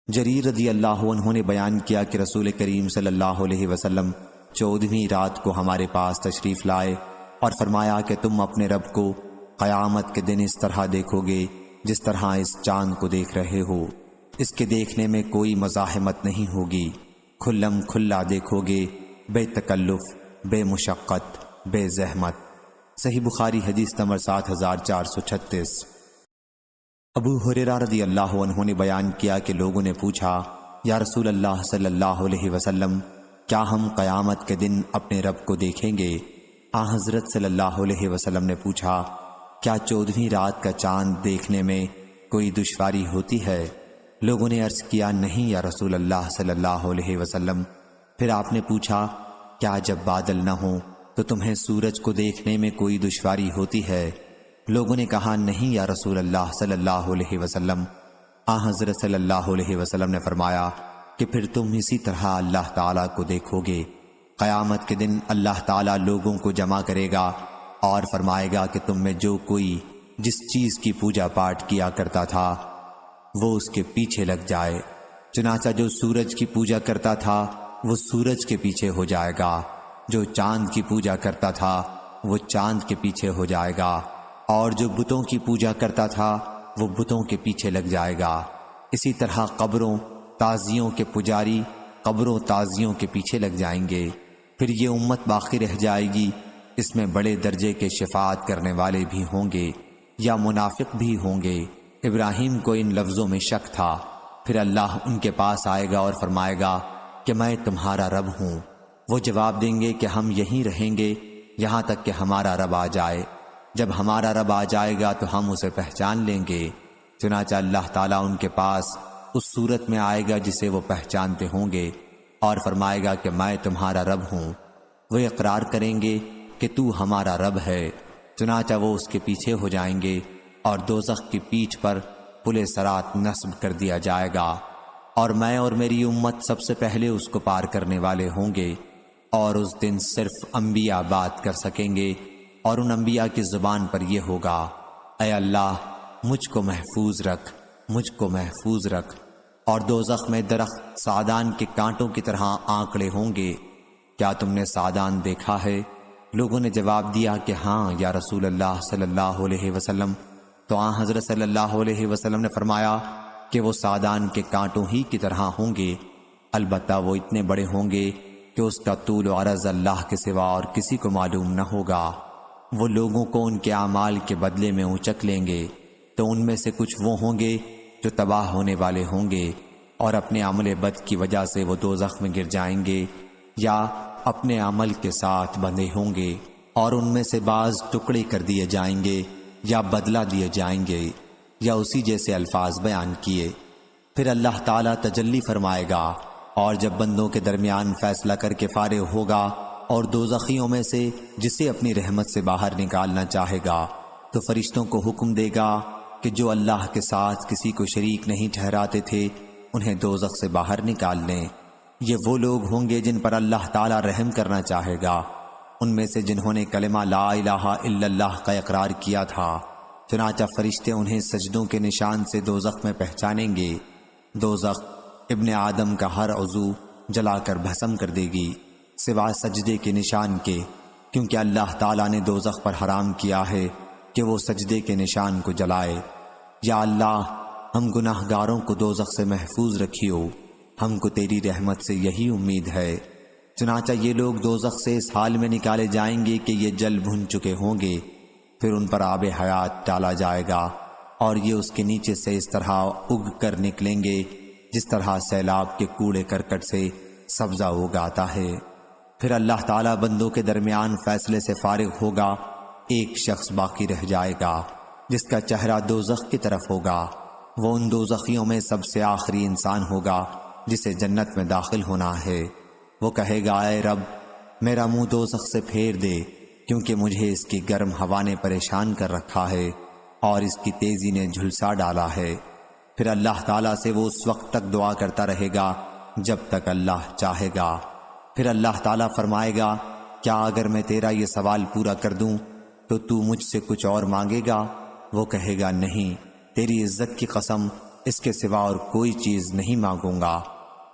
جریر رضی اللہ عنہ نے بیان کیا کہ رسول کریم صلی اللہ علیہ وسلم 14ویں رات کو ہمارے پاس تشریف لائے اور فرمایا کہ تم اپنے رب کو قیامت کے دن اس طرح دیکھو گے جس طرح اس چاند کو دیکھ رہے ہو، اس کے دیکھنے میں کوئی مزاحمت نہیں ہوگی، کھلم کھلا دیکھو گے، بے تکلف، بے مشقت، بے زحمت۔ صحیح بخاری حدیث نمبر 7436۔ ابو ہریرہ رضی اللہ عنہ نے بیان کیا کہ لوگوں نے پوچھا، یا رسول اللہ صلی اللہ علیہ وسلم، کیا ہم قیامت کے دن اپنے رب کو دیکھیں گے؟ حضرت صلی اللہ علیہ وسلم نے پوچھا، کیا 14ویں رات کا چاند دیکھنے میں کوئی دشواری ہوتی ہے؟ لوگوں نے عرض کیا، نہیں یا رسول اللہ صلی اللہ علیہ وسلم۔ پھر آپ نے پوچھا، کیا جب بادل نہ ہوں تو تمہیں سورج کو دیکھنے میں کوئی دشواری ہوتی ہے؟ لوگوں نے کہا، نہیں یا رسول اللہ صلی اللہ علیہ وسلم۔ حضرت صلی اللہ علیہ وسلم نے فرمایا کہ پھر تم اسی طرح اللہ تعالیٰ کو دیکھو گے۔ قیامت کے دن اللہ تعالیٰ لوگوں کو جمع کرے گا اور فرمائے گا کہ تم میں جو کوئی جس چیز کی پوجا پاٹ کیا کرتا تھا وہ اس کے پیچھے لگ جائے۔ چنانچہ جو سورج کی پوجا کرتا تھا وہ سورج کے پیچھے ہو جائے گا، جو چاند کی پوجا کرتا تھا وہ چاند کے پیچھے ہو جائے گا، اور جو بتوں کی پوجا کرتا تھا وہ بتوں کے پیچھے لگ جائے گا۔ اسی طرح قبروں تازیوں کے پجاری قبروں تازیوں کے پیچھے لگ جائیں گے۔ پھر یہ امت باقی رہ جائے گی، اس میں بڑے درجے کے شفاعت کرنے والے بھی ہوں گے یا منافق بھی ہوں گے۔ ابراہیم کو ان لفظوں میں شک تھا۔ پھر اللہ ان کے پاس آئے گا اور فرمائے گا کہ میں تمہارا رب ہوں۔ وہ جواب دیں گے کہ ہم یہیں رہیں گے یہاں تک کہ ہمارا رب آ جائے۔ جب ہمارا رب آ جائے گا تو ہم اسے پہچان لیں گے۔ چنانچہ اللہ تعالیٰ ان کے پاس اس صورت میں آئے گا جسے وہ پہچانتے ہوں گے اور فرمائے گا کہ میں تمہارا رب ہوں۔ وہ اقرار کریں گے کہ تو ہمارا رب ہے۔ چنانچہ وہ اس کے پیچھے ہو جائیں گے اور دوزخ کی پیٹھ پر پل صراط نصب کر دیا جائے گا، اور میں اور میری امت سب سے پہلے اس کو پار کرنے والے ہوں گے، اور اس دن صرف انبیاء بات کر سکیں گے، اور ان انبیاء کی زبان پر یہ ہوگا، اے اللہ مجھ کو محفوظ رکھ، مجھ کو محفوظ رکھ۔ اور دوزخ میں درخت سعدان کے کانٹوں کی طرح آنکڑے ہوں گے۔ کیا تم نے سعدان دیکھا ہے؟ لوگوں نے جواب دیا کہ ہاں یا رسول اللہ صلی اللہ علیہ وسلم۔ تو آن حضرت صلی اللہ علیہ وسلم نے فرمایا کہ وہ سعدان کے کانٹوں ہی کی طرح ہوں گے، البتہ وہ اتنے بڑے ہوں گے کہ اس کا طول و عرض اللہ کے سوا اور کسی کو معلوم نہ ہوگا۔ وہ لوگوں کو ان کے اعمال کے بدلے میں اونچک لیں گے، تو ان میں سے کچھ وہ ہوں گے جو تباہ ہونے والے ہوں گے اور اپنے عمل بد کی وجہ سے وہ دوزخ میں گر جائیں گے، یا اپنے عمل کے ساتھ بندھے ہوں گے، اور ان میں سے بعض ٹکڑے کر دیے جائیں گے یا بدلہ دیے جائیں گے، یا اسی جیسے الفاظ بیان کیے۔ پھر اللہ تعالیٰ تجلی فرمائے گا، اور جب بندوں کے درمیان فیصلہ کر کے فارغ ہوگا اور دوزخیوں میں سے جسے اپنی رحمت سے باہر نکالنا چاہے گا تو فرشتوں کو حکم دے گا کہ جو اللہ کے ساتھ کسی کو شریک نہیں ٹھہراتے تھے انہیں دوزخ سے باہر نکال لیں۔ یہ وہ لوگ ہوں گے جن پر اللہ تعالیٰ رحم کرنا چاہے گا، ان میں سے جنہوں نے کلمہ لا الہ الا اللہ کا اقرار کیا تھا۔ چنانچہ فرشتے انہیں سجدوں کے نشان سے دوزخ میں پہچانیں گے۔ دوزخ ابن آدم کا ہر عضو جلا کر بھسم کر دے گی سوائے سجدے کے نشان کے، کیونکہ اللہ تعالیٰ نے دوزخ پر حرام کیا ہے کہ وہ سجدے کے نشان کو جلائے۔ یا اللہ ہم گناہ گاروں کو دوزخ سے محفوظ رکھیو، ہم کو تیری رحمت سے یہی امید ہے۔ چنانچہ یہ لوگ دوزخ سے اس حال میں نکالے جائیں گے کہ یہ جل بھن چکے ہوں گے، پھر ان پر آب حیات ڈالا جائے گا، اور یہ اس کے نیچے سے اس طرح اگ کر نکلیں گے جس طرح سیلاب کے کوڑے کرکٹ سے سبزہ اگاتا ہے۔ پھر اللہ تعالیٰ بندوں کے درمیان فیصلے سے فارغ ہوگا، ایک شخص باقی رہ جائے گا جس کا چہرہ دوزخ کی طرف ہوگا۔ وہ ان دوزخیوں میں سب سے آخری انسان ہوگا جسے جنت میں داخل ہونا ہے۔ وہ کہے گا، اے رب میرا منہ دوزخ سے پھیر دے، کیونکہ مجھے اس کی گرم ہوا نے پریشان کر رکھا ہے اور اس کی تیزی نے جھلسا ڈالا ہے۔ پھر اللہ تعالیٰ سے وہ اس وقت تک دعا کرتا رہے گا جب تک اللہ چاہے گا۔ پھر اللہ تعالیٰ فرمائے گا، کیا اگر میں تیرا یہ سوال پورا کر دوں تو مجھ سے کچھ اور مانگے گا؟ وہ کہے گا، نہیں، تیری عزت کی قسم اس کے سوا اور کوئی چیز نہیں مانگوں گا۔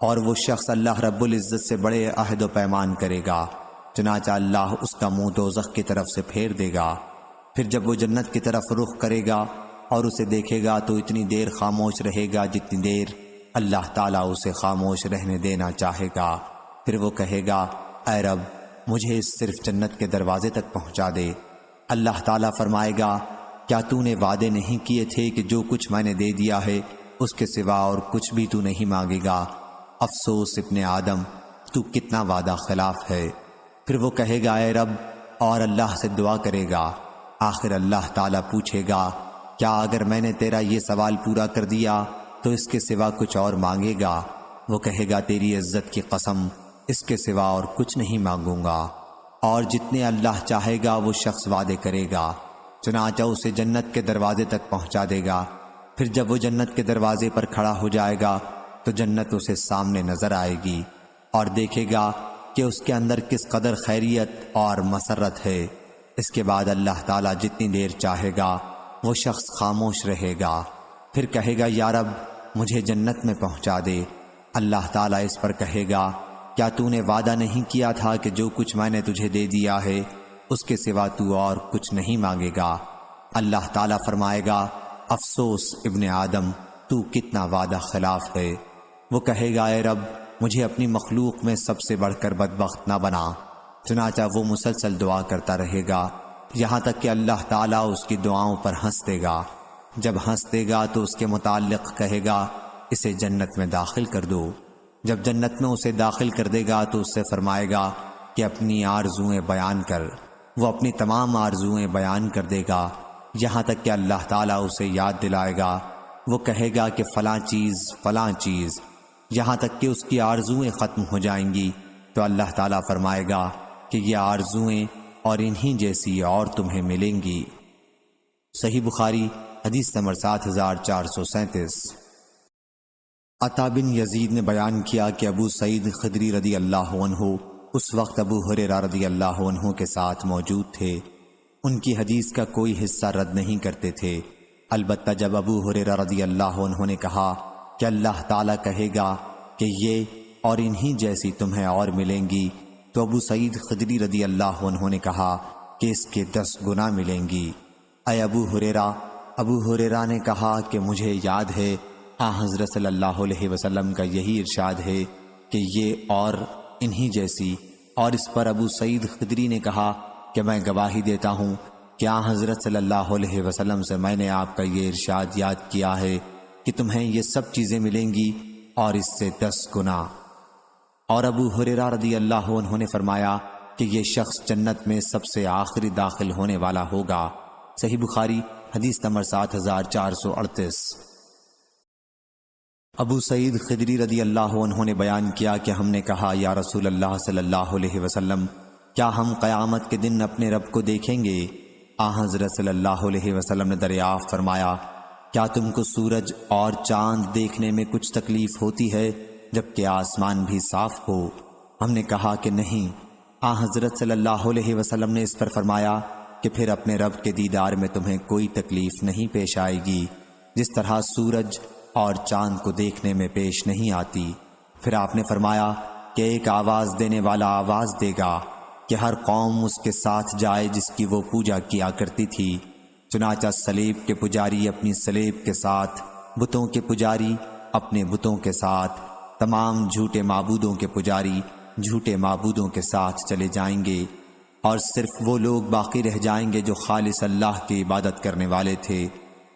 اور وہ شخص اللہ رب العزت سے بڑے عہد و پیمان کرے گا، چنانچہ اللہ اس کا منہ دوزخ کی طرف سے پھیر دے گا۔ پھر جب وہ جنت کی طرف رخ کرے گا اور اسے دیکھے گا تو اتنی دیر خاموش رہے گا جتنی دیر اللہ تعالیٰ اسے خاموش رہنے دینا چاہے گا۔ پھر وہ کہے گا، اے رب مجھے صرف جنت کے دروازے تک پہنچا دے۔ اللہ تعالیٰ فرمائے گا، کیا تو نے وعدے نہیں کیے تھے کہ جو کچھ میں نے دے دیا ہے اس کے سوا اور کچھ بھی تو نہیں مانگے گا؟ افسوس ابن آدم، تو کتنا وعدہ خلاف ہے۔ پھر وہ کہے گا، اے رب، اور اللہ سے دعا کرے گا۔ آخر اللہ تعالیٰ پوچھے گا، کیا اگر میں نے تیرا یہ سوال پورا کر دیا تو اس کے سوا کچھ اور مانگے گا؟ وہ کہے گا، تیری عزت کی قسم اس کے سوا اور کچھ نہیں مانگوں گا۔ اور جتنے اللہ چاہے گا وہ شخص وعدے کرے گا، چنانچہ اسے جنت کے دروازے تک پہنچا دے گا۔ پھر جب وہ جنت کے دروازے پر کھڑا ہو جائے گا تو جنت اسے سامنے نظر آئے گی اور دیکھے گا کہ اس کے اندر کس قدر خیریت اور مسرت ہے۔ اس کے بعد اللہ تعالیٰ جتنی دیر چاہے گا وہ شخص خاموش رہے گا۔ پھر کہے گا، یا رب مجھے جنت میں پہنچا دے۔ اللہ تعالیٰ اس پر کہے گا، کیا تو نے وعدہ نہیں کیا تھا کہ جو کچھ میں نے تجھے دے دیا ہے اس کے سوا تو اور کچھ نہیں مانگے گا؟ اللہ تعالیٰ فرمائے گا افسوس ابن آدم، تو کتنا وعدہ خلاف ہے۔ وہ کہے گا اے رب، مجھے اپنی مخلوق میں سب سے بڑھ کر بدبخت نہ بنا۔ چنانچہ وہ مسلسل دعا کرتا رہے گا یہاں تک کہ اللہ تعالیٰ اس کی دعاؤں پر ہنس دے گا۔ جب ہنس دے گا تو اس کے متعلق کہے گا اسے جنت میں داخل کر دو۔ جب جنت میں اسے داخل کر دے گا تو اس سے فرمائے گا کہ اپنی آرزوئیں بیان کر۔ وہ اپنی تمام آرزوئیں بیان کر دے گا یہاں تک کہ اللہ تعالیٰ اسے یاد دلائے گا۔ وہ کہے گا کہ فلاں چیز، یہاں تک کہ اس کی آرزوئیں ختم ہو جائیں گی تو اللہ تعالیٰ فرمائے گا کہ یہ آرزوئیں اور انہی جیسی اور تمہیں ملیں گی۔ صحیح بخاری حدیث نمبر 7437۔ عطا بن یزید نے بیان کیا کہ ابو سعید خدری رضی اللہ عنہ اس وقت ابو ہریرہ رضی اللہ عنہ کے ساتھ موجود تھے۔ ان کی حدیث کا کوئی حصہ رد نہیں کرتے تھے، البتہ جب ابو ہریرہ رضی اللہ عنہ نے کہا کہ اللہ تعالیٰ کہے گا کہ یہ اور انہی جیسی تمہیں اور ملیں گی، تو ابو سعید خدری رضی اللہ عنہ نے کہا کہ اس کے 10 گنا ملیں گی۔ اے ابو ہریرہ نے کہا کہ مجھے یاد ہے حضرت صلی اللہ علیہ وسلم کا یہی ارشاد ہے کہ یہ اور انہی جیسی، اور اس پر ابو سعید خدری نے کہا کہ میں گواہی دیتا ہوں کہ حضرت صلی اللہ علیہ وسلم سے میں نے آپ کا یہ ارشاد یاد کیا ہے کہ تمہیں یہ سب چیزیں ملیں گی اور اس سے 10 گنا۔ اور ابو ہریرہ رضی اللہ عنہ نے فرمایا کہ یہ شخص جنت میں سب سے آخری داخل ہونے والا ہوگا۔ صحیح بخاری حدیث نمبر 7438۔ ابو سعید خدری رضی اللہ عنہ نے بیان کیا کہ ہم نے کہا یا رسول اللہ صلی اللہ علیہ وسلم، کیا ہم قیامت کے دن اپنے رب کو دیکھیں گے؟ حضرت صلی اللہ علیہ وسلم نے دریافت فرمایا کیا تم کو سورج اور چاند دیکھنے میں کچھ تکلیف ہوتی ہے جبکہ آسمان بھی صاف ہو؟ ہم نے کہا کہ نہیں۔ حضرت صلی اللہ علیہ وسلم نے اس پر فرمایا کہ پھر اپنے رب کے دیدار میں تمہیں کوئی تکلیف نہیں پیش آئے گی جس طرح سورج اور چاند کو دیکھنے میں پیش نہیں آتی۔ پھر آپ نے فرمایا کہ ایک آواز دینے والا آواز دے گا کہ ہر قوم اس کے ساتھ جائے جس کی وہ پوجا کیا کرتی تھی۔ چنانچہ سلیب کے پجاری اپنی سلیب کے ساتھ، بتوں کے پجاری اپنے بتوں کے ساتھ، تمام جھوٹے معبودوں کے پجاری جھوٹے معبودوں کے ساتھ چلے جائیں گے، اور صرف وہ لوگ باقی رہ جائیں گے جو خالص اللہ کی عبادت کرنے والے تھے۔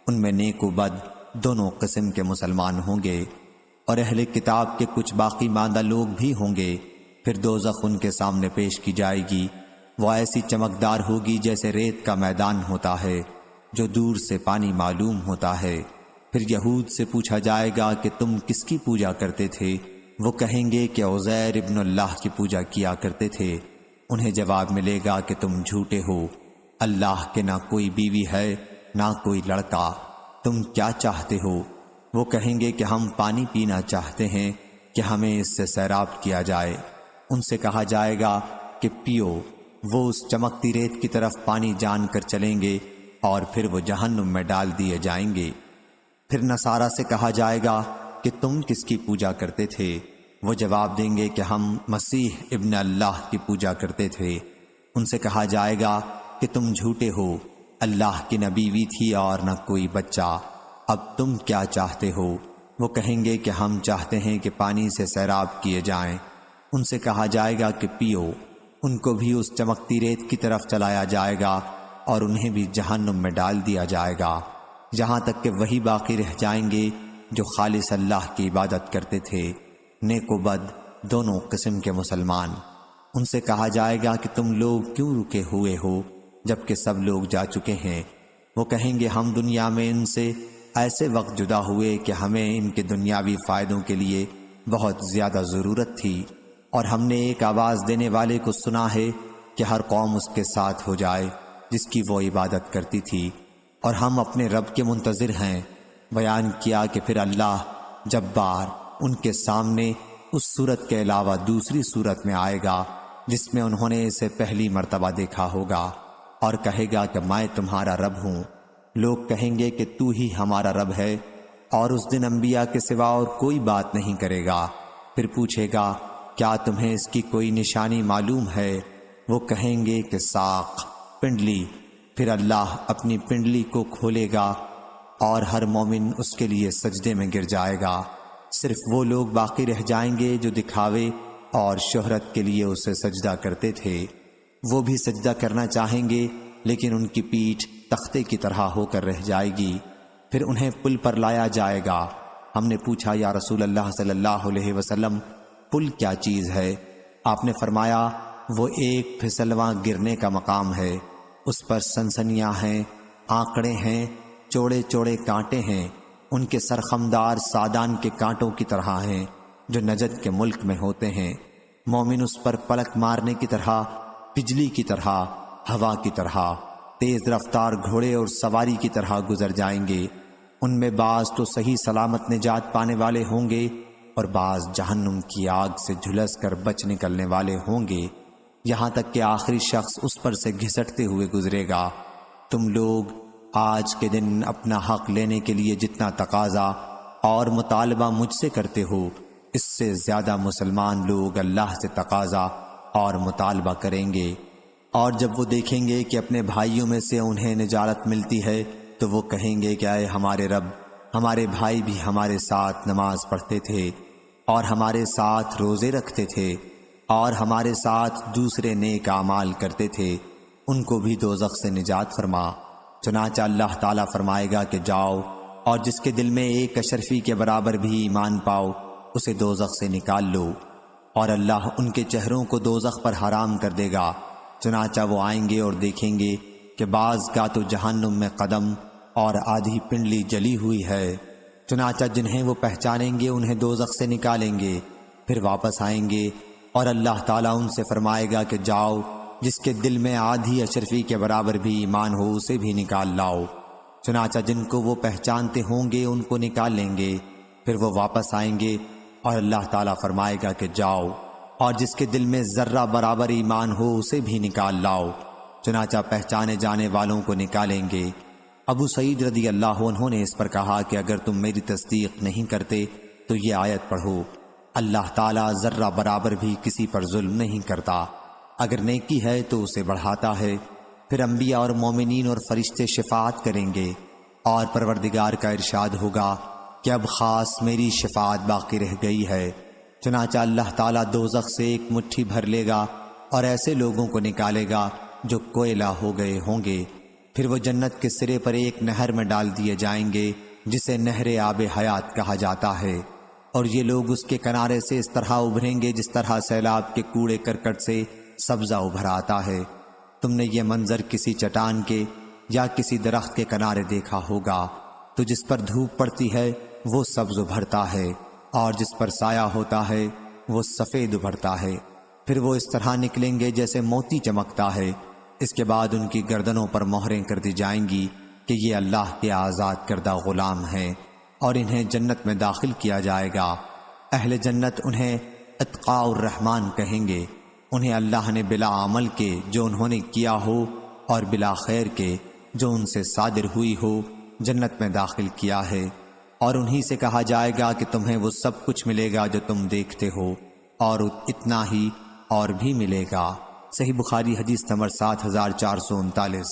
ان میں نیک و بد دونوں قسم کے مسلمان ہوں گے، اور اہل کتاب کے کچھ باقی ماندہ لوگ بھی ہوں گے۔ پھر دوزخ ان کے سامنے پیش کی جائے گی، وہ ایسی چمکدار ہوگی جیسے ریت کا میدان ہوتا ہے جو دور سے پانی معلوم ہوتا ہے۔ پھر یہود سے پوچھا جائے گا کہ تم کس کی پوجا کرتے تھے؟ وہ کہیں گے کہ عزیر ابن اللہ کی پوجا کیا کرتے تھے۔ انہیں جواب ملے گا کہ تم جھوٹے ہو، اللہ کے نہ کوئی بیوی ہے نہ کوئی لڑکا، تم کیا چاہتے ہو؟ وہ کہیں گے کہ ہم پانی پینا چاہتے ہیں کہ ہمیں اس سے سیراب کیا جائے۔ ان سے کہا جائے گا کہ پیو۔ وہ اس چمکتی ریت کی طرف پانی جان کر چلیں گے اور پھر وہ جہنم میں ڈال دیے جائیں گے۔ پھر نصارہ سے کہا جائے گا کہ تم کس کی پوجا کرتے تھے؟ وہ جواب دیں گے کہ ہم مسیح ابن اللہ کی پوجا کرتے تھے۔ ان سے کہا جائے گا کہ تم جھوٹے ہو، اللہ کی نہ بیوی تھی اور نہ کوئی بچہ، اب تم کیا چاہتے ہو؟ وہ کہیں گے کہ ہم چاہتے ہیں کہ پانی سے سیراب کیے جائیں۔ ان سے کہا جائے گا کہ پیو۔ ان کو بھی اس چمکتی ریت کی طرف چلایا جائے گا اور انہیں بھی جہنم میں ڈال دیا جائے گا، جہاں تک کہ وہی باقی رہ جائیں گے جو خالص اللہ کی عبادت کرتے تھے، نیک و بد دونوں قسم کے مسلمان۔ ان سے کہا جائے گا کہ تم لوگ کیوں رکے ہوئے ہو جبکہ سب لوگ جا چکے ہیں؟ وہ کہیں گے ہم دنیا میں ان سے ایسے وقت جدا ہوئے کہ ہمیں ان کے دنیاوی فائدوں کے لیے بہت زیادہ ضرورت تھی، اور ہم نے ایک آواز دینے والے کو سنا ہے کہ ہر قوم اس کے ساتھ ہو جائے جس کی وہ عبادت کرتی تھی، اور ہم اپنے رب کے منتظر ہیں۔ بیان کیا کہ پھر اللہ جبار ان کے سامنے اس صورت کے علاوہ دوسری صورت میں آئے گا جس میں انہوں نے اسے پہلی مرتبہ دیکھا ہوگا، اور کہے گا کہ میں تمہارا رب ہوں۔ لوگ کہیں گے کہ تو ہی ہمارا رب ہے، اور اس دن انبیاء کے سوا اور کوئی بات نہیں کرے گا۔ پھر پوچھے گا کیا تمہیں اس کی کوئی نشانی معلوم ہے؟ وہ کہیں گے کہ ساق، پنڈلی۔ پھر اللہ اپنی پنڈلی کو کھولے گا اور ہر مومن اس کے لیے سجدے میں گر جائے گا۔ صرف وہ لوگ باقی رہ جائیں گے جو دکھاوے اور شہرت کے لیے اسے سجدہ کرتے تھے۔ وہ بھی سجدہ کرنا چاہیں گے لیکن ان کی پیٹھ تختے کی طرح ہو کر رہ جائے گی۔ پھر انہیں پل پر لایا جائے گا۔ ہم نے پوچھا یا رسول اللہ صلی اللہ علیہ وسلم، پل کیا چیز ہے؟ آپ نے فرمایا وہ ایک پھسلواں گرنے کا مقام ہے، اس پر سنسنیاں ہیں، آنکڑے ہیں، چوڑے چوڑے کانٹے ہیں، ان کے سرخمدار سادان کے کانٹوں کی طرح ہیں جو نجد کے ملک میں ہوتے ہیں۔ مومن اس پر پلک مارنے کی طرح، بجلی کی طرح، ہوا کی طرح، تیز رفتار گھوڑے اور سواری کی طرح گزر جائیں گے۔ ان میں بعض تو صحیح سلامت نجات پانے والے ہوں گے اور بعض جہنم کی آگ سے جھلس کر بچ نکلنے والے ہوں گے، یہاں تک کہ آخری شخص اس پر سے گھسٹتے ہوئے گزرے گا۔ تم لوگ آج کے دن اپنا حق لینے کے لیے جتنا تقاضا اور مطالبہ مجھ سے کرتے ہو، اس سے زیادہ مسلمان لوگ اللہ سے تقاضا اور مطالبہ کریں گے۔ اور جب وہ دیکھیں گے کہ اپنے بھائیوں میں سے انہیں نجات ملتی ہے تو وہ کہیں گے کہ اے ہمارے رب، ہمارے بھائی بھی ہمارے ساتھ نماز پڑھتے تھے اور ہمارے ساتھ روزے رکھتے تھے اور ہمارے ساتھ دوسرے نیک اعمال کرتے تھے، ان کو بھی دوزخ سے نجات فرما۔ چنانچہ اللہ تعالیٰ فرمائے گا کہ جاؤ اور جس کے دل میں ایک اشرفی کے برابر بھی ایمان پاؤ اسے دوزخ سے نکال لو، اور اللہ ان کے چہروں کو دوزخ پر حرام کر دے گا۔ چنانچہ وہ آئیں گے اور دیکھیں گے کہ بعض کا تو جہنم میں قدم اور آدھی پنڈلی جلی ہوئی ہے۔ چنانچہ جنہیں وہ پہچانیں گے انہیں دوزخ سے نکالیں گے، پھر واپس آئیں گے اور اللہ تعالیٰ ان سے فرمائے گا کہ جاؤ جس کے دل میں آدھی اشرفی کے برابر بھی ایمان ہو اسے بھی نکال لاؤ۔ چنانچہ جن کو وہ پہچانتے ہوں گے ان کو نکال لیں گے، پھر وہ واپس آئیں گے اور اللہ تعالیٰ فرمائے گا کہ جاؤ اور جس کے دل میں ذرہ برابر ایمان ہو اسے بھی نکال لاؤ۔ چنانچہ پہچانے جانے والوں کو نکالیں گے۔ ابو سعید رضی اللہ عنہ نے اس پر کہا کہ اگر تم میری تصدیق نہیں کرتے تو یہ آیت پڑھو، اللہ تعالیٰ ذرہ برابر بھی کسی پر ظلم نہیں کرتا، اگر نیکی ہے تو اسے بڑھاتا ہے۔ پھر انبیاء اور مومنین اور فرشتے شفاعت کریں گے اور پروردگار کا ارشاد ہوگا کہ اب خاص میری شفاعت باقی رہ گئی ہے۔ چنانچہ اللہ تعالیٰ دوزخ سے ایک مٹھی بھر لے گا اور ایسے لوگوں کو نکالے گا جو کوئلہ ہو گئے ہوں گے۔ پھر وہ جنت کے سرے پر ایک نہر میں ڈال دیے جائیں گے جسے نہر آب حیات کہا جاتا ہے، اور یہ لوگ اس کے کنارے سے اس طرح ابھریں گے جس طرح سیلاب کے کوڑے کرکٹ سے سبزہ ابھر آتا ہے۔ تم نے یہ منظر کسی چٹان کے یا کسی درخت کے کنارے دیکھا ہوگا، تو جس پر دھوپ پڑتی ہے وہ سبز ابھرتا ہے اور جس پر سایہ ہوتا ہے وہ سفید ابھرتا ہے۔ پھر وہ اس طرح نکلیں گے جیسے موتی چمکتا ہے۔ اس کے بعد ان کی گردنوں پر مہریں کر دی جائیں گی کہ یہ اللہ کے آزاد کردہ غلام ہیں، اور انہیں جنت میں داخل کیا جائے گا۔ اہل جنت انہیں اتقاء الرحمن کہیں گے۔ انہیں اللہ نے بلا عمل کے جو انہوں نے کیا ہو اور بلا خیر کے جو ان سے صادر ہوئی ہو جنت میں داخل کیا ہے، اور انہی سے کہا جائے گا کہ تمہیں وہ سب کچھ ملے گا جو تم دیکھتے ہو، اور اتنا ہی اور بھی ملے گا۔ صحیح بخاری حدیث نمبر 7439۔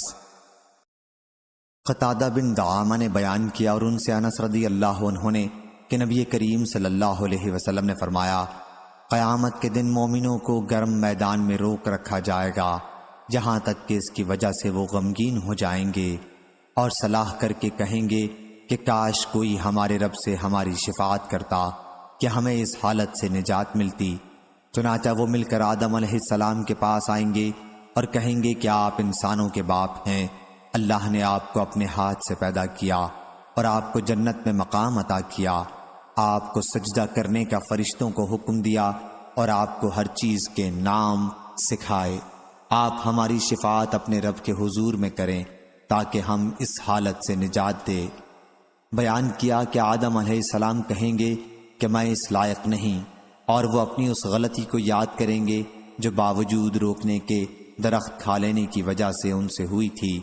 قتادہ بن دعامہ نے بیان کیا اور ان سے انس رضی اللہ عنہ نے کہ نبی کریم صلی اللہ علیہ وسلم نے فرمایا، قیامت کے دن مومنوں کو گرم میدان میں روک رکھا جائے گا جہاں تک کہ اس کی وجہ سے وہ غمگین ہو جائیں گے اور صلاح کر کے کہیں گے کہ کاش کوئی ہمارے رب سے ہماری شفاعت کرتا کہ ہمیں اس حالت سے نجات ملتی۔ چنانچہ وہ مل کر آدم علیہ السلام کے پاس آئیں گے اور کہیں گے کہ آپ انسانوں کے باپ ہیں، اللہ نے آپ کو اپنے ہاتھ سے پیدا کیا اور آپ کو جنت میں مقام عطا کیا، آپ کو سجدہ کرنے کا فرشتوں کو حکم دیا اور آپ کو ہر چیز کے نام سکھائے۔ آپ ہماری شفاعت اپنے رب کے حضور میں کریں تاکہ ہم اس حالت سے نجات دیں۔ بیان کیا کہ آدم علیہ السلام کہیں گے کہ میں اس لائق نہیں، اور وہ اپنی اس غلطی کو یاد کریں گے جو باوجود روکنے کے درخت کھا لینے کی وجہ سے ان سے ہوئی تھی،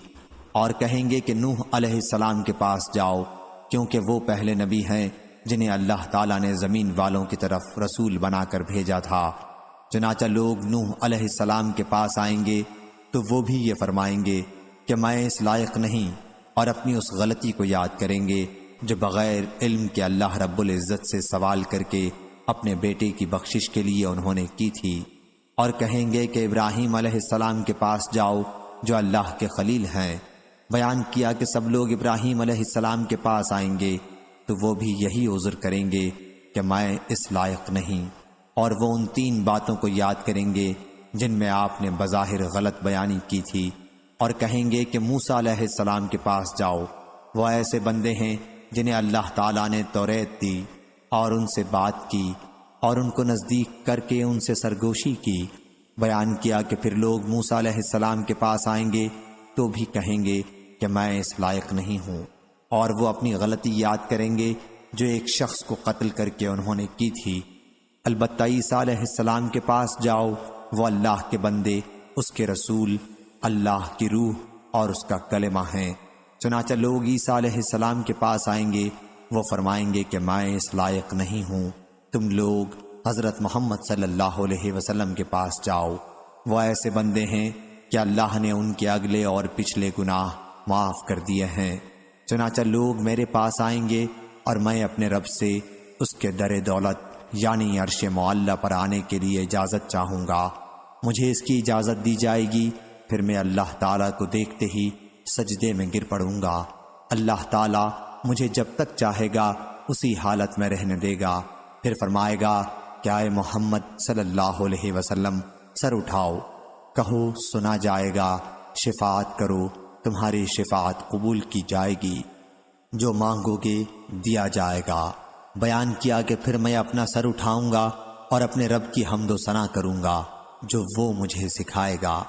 اور کہیں گے کہ نوح علیہ السلام کے پاس جاؤ کیونکہ وہ پہلے نبی ہیں جنہیں اللہ تعالیٰ نے زمین والوں کی طرف رسول بنا کر بھیجا تھا۔ چنانچہ لوگ نوح علیہ السلام کے پاس آئیں گے تو وہ بھی یہ فرمائیں گے کہ میں اس لائق نہیں، اور اپنی اس غلطی کو یاد کریں گے جو بغیر علم کے اللہ رب العزت سے سوال کر کے اپنے بیٹے کی بخشش کے لیے انہوں نے کی تھی، اور کہیں گے کہ ابراہیم علیہ السلام کے پاس جاؤ جو اللہ کے خلیل ہیں۔ بیان کیا کہ سب لوگ ابراہیم علیہ السلام کے پاس آئیں گے تو وہ بھی یہی عذر کریں گے کہ میں اس لائق نہیں، اور وہ ان 3 باتوں کو یاد کریں گے جن میں آپ نے بظاہر غلط بیانی کی تھی، اور کہیں گے کہ موسیٰ علیہ السلام کے پاس جاؤ، وہ ایسے بندے ہیں جنہیں اللہ تعالیٰ نے توریت دی اور ان سے بات کی اور ان کو نزدیک کر کے ان سے سرگوشی کی۔ بیان کیا کہ پھر لوگ موسیٰ علیہ السلام کے پاس آئیں گے تو بھی کہیں گے کہ میں اس لائق نہیں ہوں، اور وہ اپنی غلطی یاد کریں گے جو ایک شخص کو قتل کر کے انہوں نے کی تھی۔ البتہ عیسیٰ علیہ السلام کے پاس جاؤ، وہ اللہ کے بندے، اس کے رسول، اللہ کی روح اور اس کا کلمہ ہیں۔ چنانچہ لوگ عیسیٰ علیہ السلام کے پاس آئیں گے، وہ فرمائیں گے کہ میں اس لائق نہیں ہوں، تم لوگ حضرت محمد صلی اللہ علیہ وسلم کے پاس جاؤ، وہ ایسے بندے ہیں کہ اللہ نے ان کے اگلے اور پچھلے گناہ معاف کر دیے ہیں۔ چنانچہ لوگ میرے پاس آئیں گے اور میں اپنے رب سے اس کے در دولت یعنی عرش معلیٰ پر آنے کے لیے اجازت چاہوں گا۔ مجھے اس کی اجازت دی جائے گی، پھر میں اللہ تعالیٰ کو دیکھتے ہی سجدے میں گر پڑوں گا۔ اللہ تعالیٰ مجھے جب تک چاہے گا اسی حالت میں رہنے دے گا، پھر فرمائے گا کہ اے محمد صلی اللہ علیہ وسلم سر اٹھاؤ، کہو سنا جائے گا، شفاعت کرو، تمہاری شفاعت قبول کی جائے گی، جو مانگو گے دیا جائے گا۔ بیان کیا کہ پھر میں اپنا سر اٹھاؤں گا اور اپنے رب کی حمد و ثنا کروں گا جو وہ مجھے سکھائے گا۔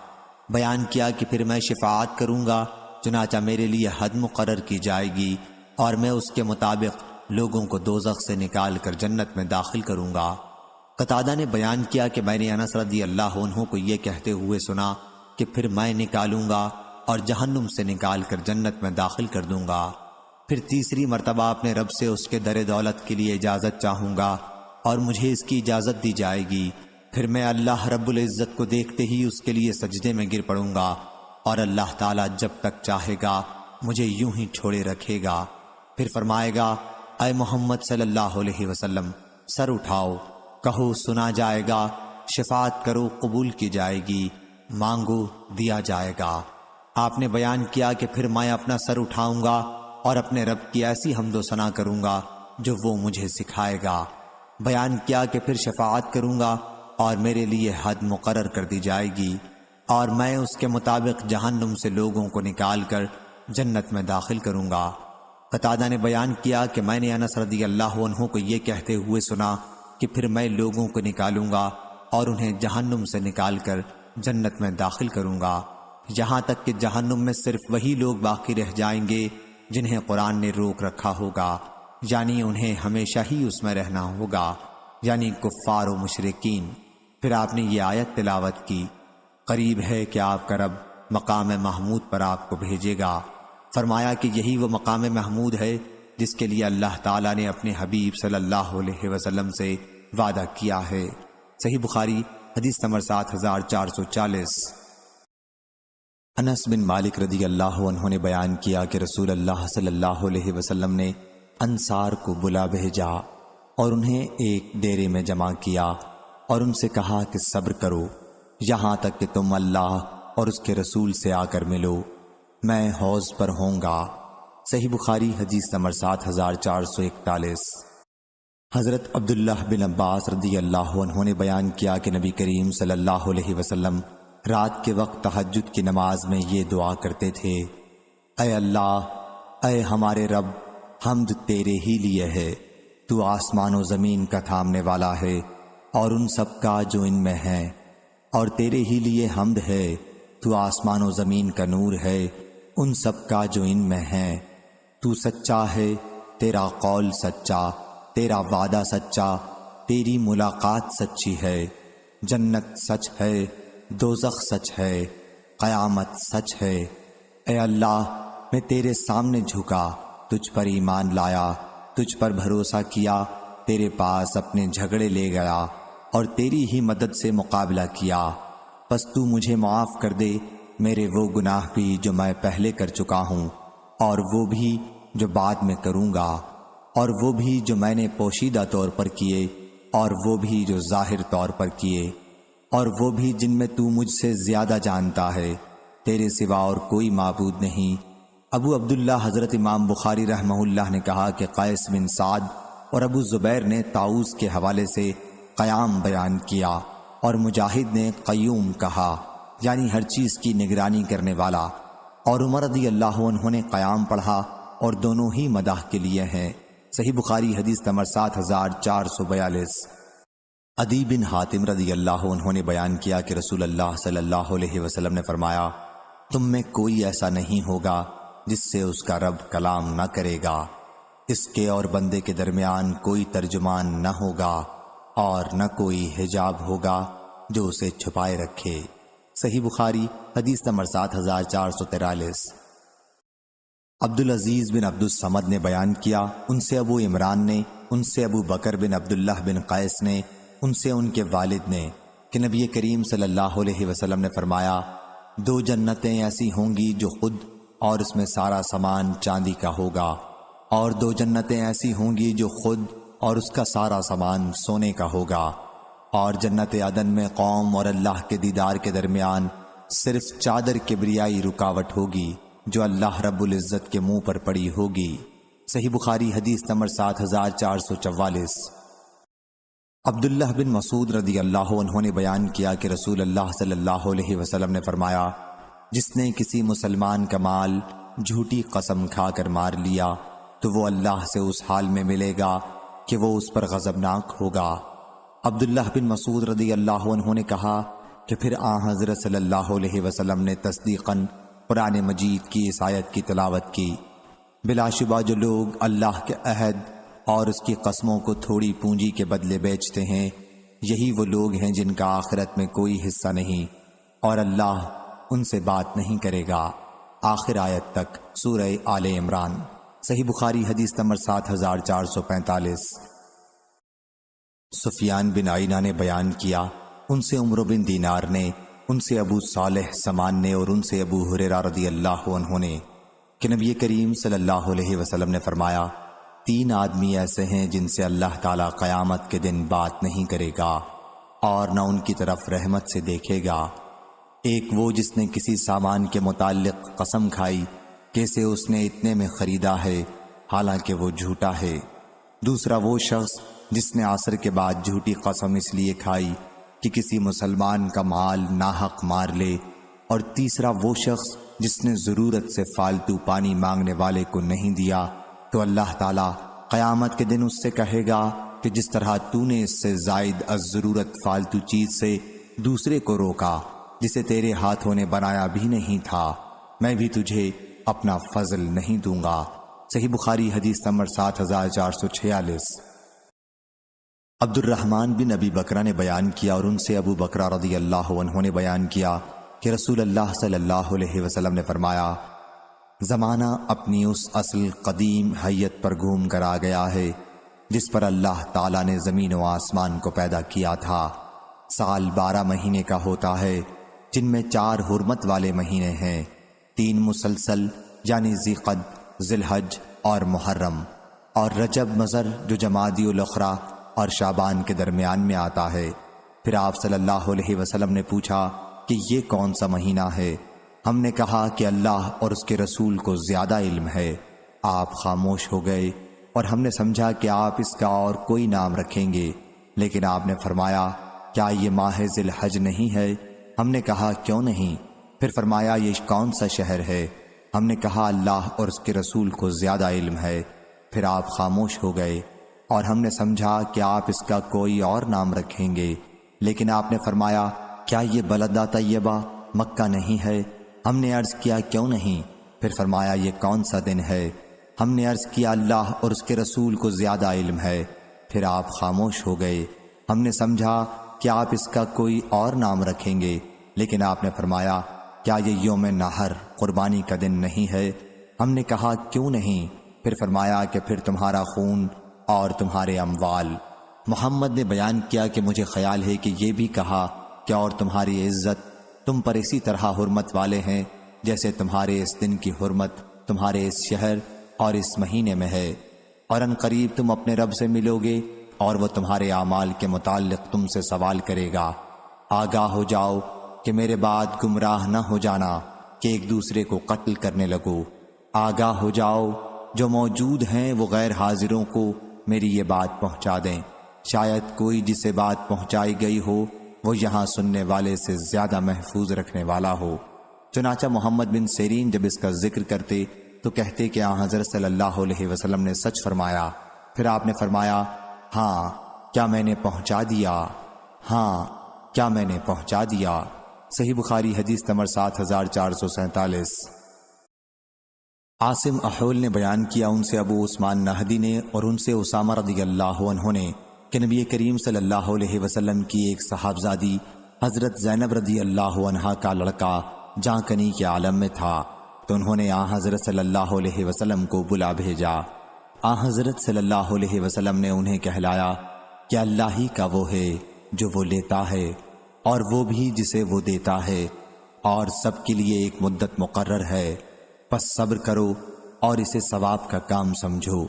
بیان کیا کہ پھر میں شفاعت کروں گا، چنانچہ میرے لیے حد مقرر کی جائے گی اور میں اس کے مطابق لوگوں کو دوزخ سے نکال کر جنت میں داخل کروں گا۔ قتادہ نے بیان کیا کہ میں نے انس رضی اللہ عنہ کو یہ کہتے ہوئے سنا کہ پھر میں نکالوں گا اور جہنم سے نکال کر جنت میں داخل کر دوں گا۔ پھر تیسری مرتبہ اپنے رب سے اس کے در دولت کے لیے اجازت چاہوں گا اور مجھے اس کی اجازت دی جائے گی، پھر میں اللہ رب العزت کو دیکھتے ہی اس کے لیے سجدے میں گر پڑوں گا، اور اللہ تعالیٰ جب تک چاہے گا مجھے یوں ہی چھوڑے رکھے گا۔ پھر فرمائے گا اے محمد صلی اللہ علیہ وسلم سر اٹھاؤ، کہو سنا جائے گا، شفاعت کرو قبول کی جائے گی، مانگو دیا جائے گا۔ آپ نے بیان کیا کہ پھر میں اپنا سر اٹھاؤں گا اور اپنے رب کی ایسی حمد و ثنا کروں گا جو وہ مجھے سکھائے گا۔ بیان کیا کہ پھر شفاعت کروں گا اور میرے لیے حد مقرر کر دی جائے گی اور میں اس کے مطابق جہنم سے لوگوں کو نکال کر جنت میں داخل کروں گا۔ قتادہ نے بیان کیا کہ میں نے انس رضی اللہ عنہ کو یہ کہتے ہوئے سنا کہ پھر میں لوگوں کو نکالوں گا اور انہیں جہنم سے نکال کر جنت میں داخل کروں گا، یہاں تک کہ جہنم میں صرف وہی لوگ باقی رہ جائیں گے جنہیں قرآن نے روک رکھا ہوگا، یعنی انہیں ہمیشہ ہی اس میں رہنا ہوگا، یعنی کفار و مشرکین۔ پھر آپ نے یہ آیت تلاوت کی، قریب ہے کہ آپ کا رب مقام محمود پر آپ کو بھیجے گا۔ فرمایا کہ یہی وہ مقام محمود ہے جس کے لیے اللہ تعالیٰ نے اپنے حبیب صلی اللہ علیہ وسلم سے وعدہ کیا ہے۔ صحیح بخاری حدیث نمبر 7440۔ انس بن مالک رضی اللہ عنہ نے بیان کیا کہ رسول اللہ صلی اللہ علیہ وسلم نے انصار کو بلا بھیجا اور انہیں ایک ڈیرے میں جمع کیا اور ان سے کہا کہ صبر کرو یہاں تک کہ تم اللہ اور اس کے رسول سے آ کر ملو، میں حوض پر ہوں گا۔ صحیح بخاری حدیث نمبر 7441۔ حضرت عبداللہ بن عباس رضی اللہ عنہ نے بیان کیا کہ نبی کریم صلی اللہ علیہ وسلم رات کے وقت تہجد کی نماز میں یہ دعا کرتے تھے، اے اللہ، اے ہمارے رب، حمد تیرے ہی لیے ہے، تو آسمان و زمین کا تھامنے والا ہے اور ان سب کا جو ان میں ہے، اور تیرے ہی لیے حمد ہے، تو آسمان و زمین کا نور ہے، ان سب کا جو ان میں ہے، تو سچا ہے، تیرا قول سچا، تیرا وعدہ سچا، تیری ملاقات سچی ہے، جنت سچ ہے، دوزخ سچ ہے، قیامت سچ ہے۔ اے اللہ، میں تیرے سامنے جھکا، تجھ پر ایمان لایا، تجھ پر بھروسہ کیا، تیرے پاس اپنے جھگڑے لے گیا، اور تیری ہی مدد سے مقابلہ کیا، پس تو مجھے معاف کر دے میرے وہ گناہ بھی جو میں پہلے کر چکا ہوں، اور وہ بھی جو بعد میں کروں گا، اور وہ بھی جو میں نے پوشیدہ طور پر کیے، اور وہ بھی جو ظاہر طور پر کیے، اور وہ بھی جن میں تو مجھ سے زیادہ جانتا ہے، تیرے سوا اور کوئی معبود نہیں۔ ابو عبداللہ حضرت امام بخاری رحمہ اللہ نے کہا کہ قیس بن سعد اور ابو زبیر نے طاؤس کے حوالے سے قیام بیان کیا، اور مجاہد نے قیوم کہا، یعنی ہر چیز کی نگرانی کرنے والا، اور عمر رضی اللہ عنہ نے قیام پڑھا، اور دونوں ہی مداح کے لیے ہیں۔ صحیح بخاری حدیث نمبر 7442۔ عدی بن حاتم رضی اللہ عنہ نے بیان کیا کہ رسول اللہ صلی اللہ علیہ وسلم نے فرمایا، تم میں کوئی ایسا نہیں ہوگا جس سے اس کا رب کلام نہ کرے گا، اس کے اور بندے کے درمیان کوئی ترجمان نہ ہوگا، اور نہ کوئی حجاب ہوگا جو اسے چھپائے رکھے۔ صحیح بخاری حدیث نمبر 7443۔ عبدالعزیز بن عبد الصمد نے بیان کیا، ان سے ابو عمران نے، ان سے ابو بکر بن عبداللہ بن قیس نے، ان سے ان کے والد نے، کہ نبی کریم صلی اللہ علیہ وسلم نے فرمایا، دو جنتیں ایسی ہوں گی جو خود اور اس میں سارا سامان چاندی کا ہوگا، اور دو جنتیں ایسی ہوں گی جو خود اور اس کا سارا سامان سونے کا ہوگا، اور جنت عدن میں قوم اور اللہ کے دیدار کے درمیان صرف چادر کبریائی رکاوٹ ہوگی جو اللہ رب العزت کے منہ پر پڑی ہوگی۔ صحیح بخاری حدیث نمبر 7444۔ عبداللہ بن مسعود رضی اللہ عنہ نے بیان کیا کہ رسول اللہ صلی اللہ علیہ وسلم نے فرمایا، جس نے کسی مسلمان کا مال جھوٹی قسم کھا کر مار لیا تو وہ اللہ سے اس حال میں ملے گا کہ وہ اس پر غضبناک ہوگا۔ عبداللہ بن مسعود رضی اللہ عنہ نے کہا کہ پھر حضرت صلی اللہ علیہ وسلم نے تصدیقاً قرآن مجید کی اس آیت کی تلاوت کی، بلا شبہ جو لوگ اللہ کے عہد اور اس کی قسموں کو تھوڑی پونجی کے بدلے بیچتے ہیں، یہی وہ لوگ ہیں جن کا آخرت میں کوئی حصہ نہیں، اور اللہ ان سے بات نہیں کرے گا۔ آخر آیت تک سورہ آل عمران۔ صحیح بخاری حدیث نمبر 7445۔ سفیان بن عینہ نے بیان کیا، ان سے عمرو بن دینار نے، ان سے ابو صالح سمان نے، اور ان سے ابو ہریرہ رضی اللہ عنہ نے کہ نبی کریم صلی اللہ علیہ وسلم نے فرمایا، تین آدمی ایسے ہیں جن سے اللہ تعالیٰ قیامت کے دن بات نہیں کرے گا اور نہ ان کی طرف رحمت سے دیکھے گا۔ ایک وہ جس نے کسی سامان کے متعلق قسم کھائی کہ اسے اس نے اتنے میں خریدا ہے حالانکہ وہ جھوٹا ہے۔ دوسرا وہ شخص جس نے عصر کے بعد جھوٹی قسم اس لیے کھائی کہ کسی مسلمان کا مال ناحق مار لے۔ اور تیسرا وہ شخص جس نے ضرورت سے فالتو پانی مانگنے والے کو نہیں دیا، تو اللہ تعالیٰ قیامت کے دن اس سے کہے گا کہ جس طرح تو نے اس سے زائد از ضرورت فالتو چیز سے دوسرے کو روکا جسے تیرے ہاتھوں نے بنایا بھی نہیں تھا، میں بھی تجھے اپنا فضل نہیں دوں گا۔ صحیح بخاری حدیث نمبر 7446۔ عبد الرحمن بن ابی بکرہ نے بیان کیا، اور ان سے ابو بکرہ رضی اللہ عنہ نے بیان کیا کہ رسول اللہ صلی اللہ علیہ وسلم نے فرمایا، زمانہ اپنی اس اصل قدیم حیت پر گھوم کر آ گیا ہے جس پر اللہ تعالیٰ نے زمین و آسمان کو پیدا کیا تھا۔ سال 12 مہینے کا ہوتا ہے، جن میں 4 حرمت والے مہینے ہیں، 3 مسلسل یعنی ذیقعد، ذی الحج اور محرم، اور رجب مضر جو جمادی الاخری اور شعبان کے درمیان میں آتا ہے۔ پھر آپ صلی اللہ علیہ وسلم نے پوچھا کہ یہ کون سا مہینہ ہے؟ ہم نے کہا کہ اللہ اور اس کے رسول کو زیادہ علم ہے۔ آپ خاموش ہو گئے اور ہم نے سمجھا کہ آپ اس کا اور کوئی نام رکھیں گے، لیکن آپ نے فرمایا، کیا یہ ماہ ذی الحج نہیں ہے؟ ہم نے کہا کیوں نہیں؟ پھر فرمایا، یہ کون سا شہر ہے؟ ہم نے کہا اللہ اور اس کے رسول کو زیادہ علم ہے۔ پھر آپ خاموش ہو گئے اور ہم نے سمجھا کہ آپ اس کا کوئی اور نام رکھیں گے، لیکن آپ نے فرمایا، کیا یہ بلدہ طیبہ مکہ نہیں ہے؟ ہم نے عرض کیا کیوں نہیں؟ پھر فرمایا، یہ کون سا دن ہے؟ ہم نے عرض کیا اللہ اور اس کے رسول کو زیادہ علم ہے۔ پھر آپ خاموش ہو گئے۔ ہم نے سمجھا کہ آپ اس کا کوئی اور نام رکھیں گے، لیکن آپ نے فرمایا، کیا یہ یوم نحر قربانی کا دن نہیں ہے؟ ہم نے کہا کیوں نہیں؟ پھر فرمایا کہ پھر تمہارا خون اور تمہارے اموال محمد نے بیان کیا کہ مجھے خیال ہے کہ یہ بھی کہا کہ اور تمہاری عزت تم پر اسی طرح حرمت والے ہیں جیسے تمہارے اس دن کی حرمت تمہارے اس شہر اور اس مہینے میں ہے، اور ان قریب تم اپنے رب سے ملو گے اور وہ تمہارے اعمال کے متعلق تم سے سوال کرے گا۔ آگاہ ہو جاؤ کہ میرے بعد گمراہ نہ ہو جانا کہ ایک دوسرے کو قتل کرنے لگو۔ آگاہ ہو جاؤ جو موجود ہیں وہ غیر حاضروں کو میری یہ بات پہنچا دیں، شاید کوئی جسے بات پہنچائی گئی ہو وہ یہاں سننے والے سے زیادہ محفوظ رکھنے والا ہو۔ چنانچہ محمد بن سیرین جب اس کا ذکر کرتے تو کہتے کہ آن حضرت صلی اللہ علیہ وسلم نے سچ فرمایا۔ پھر آپ نے فرمایا، ہاں کیا میں نے پہنچا دیا؟ ہاں کیا میں نے پہنچا دیا؟ صحیح بخاری حدیث نمبر 7447۔ عاصم احول نے بیان کیا ان سے ابو عثمان نہدی نے اور ان سے اسامہ رضی اللہ عنہ نے کہ نبی کریم صلی اللہ علیہ وسلم کی ایک صاحبزادی حضرت زینب رضی اللہ عنہا کا لڑکا جاں کنی کے عالم میں تھا، تو انہوں نے آن حضرت صلی اللہ علیہ وسلم کو بلا بھیجا۔ آن حضرت صلی اللہ علیہ وسلم نے انہیں کہلایا کہ اللہ ہی کا وہ ہے جو وہ لیتا ہے اور وہ بھی جسے وہ دیتا ہے، اور سب کے لیے ایک مدت مقرر ہے، پس صبر کرو اور اسے ثواب کا کام سمجھو۔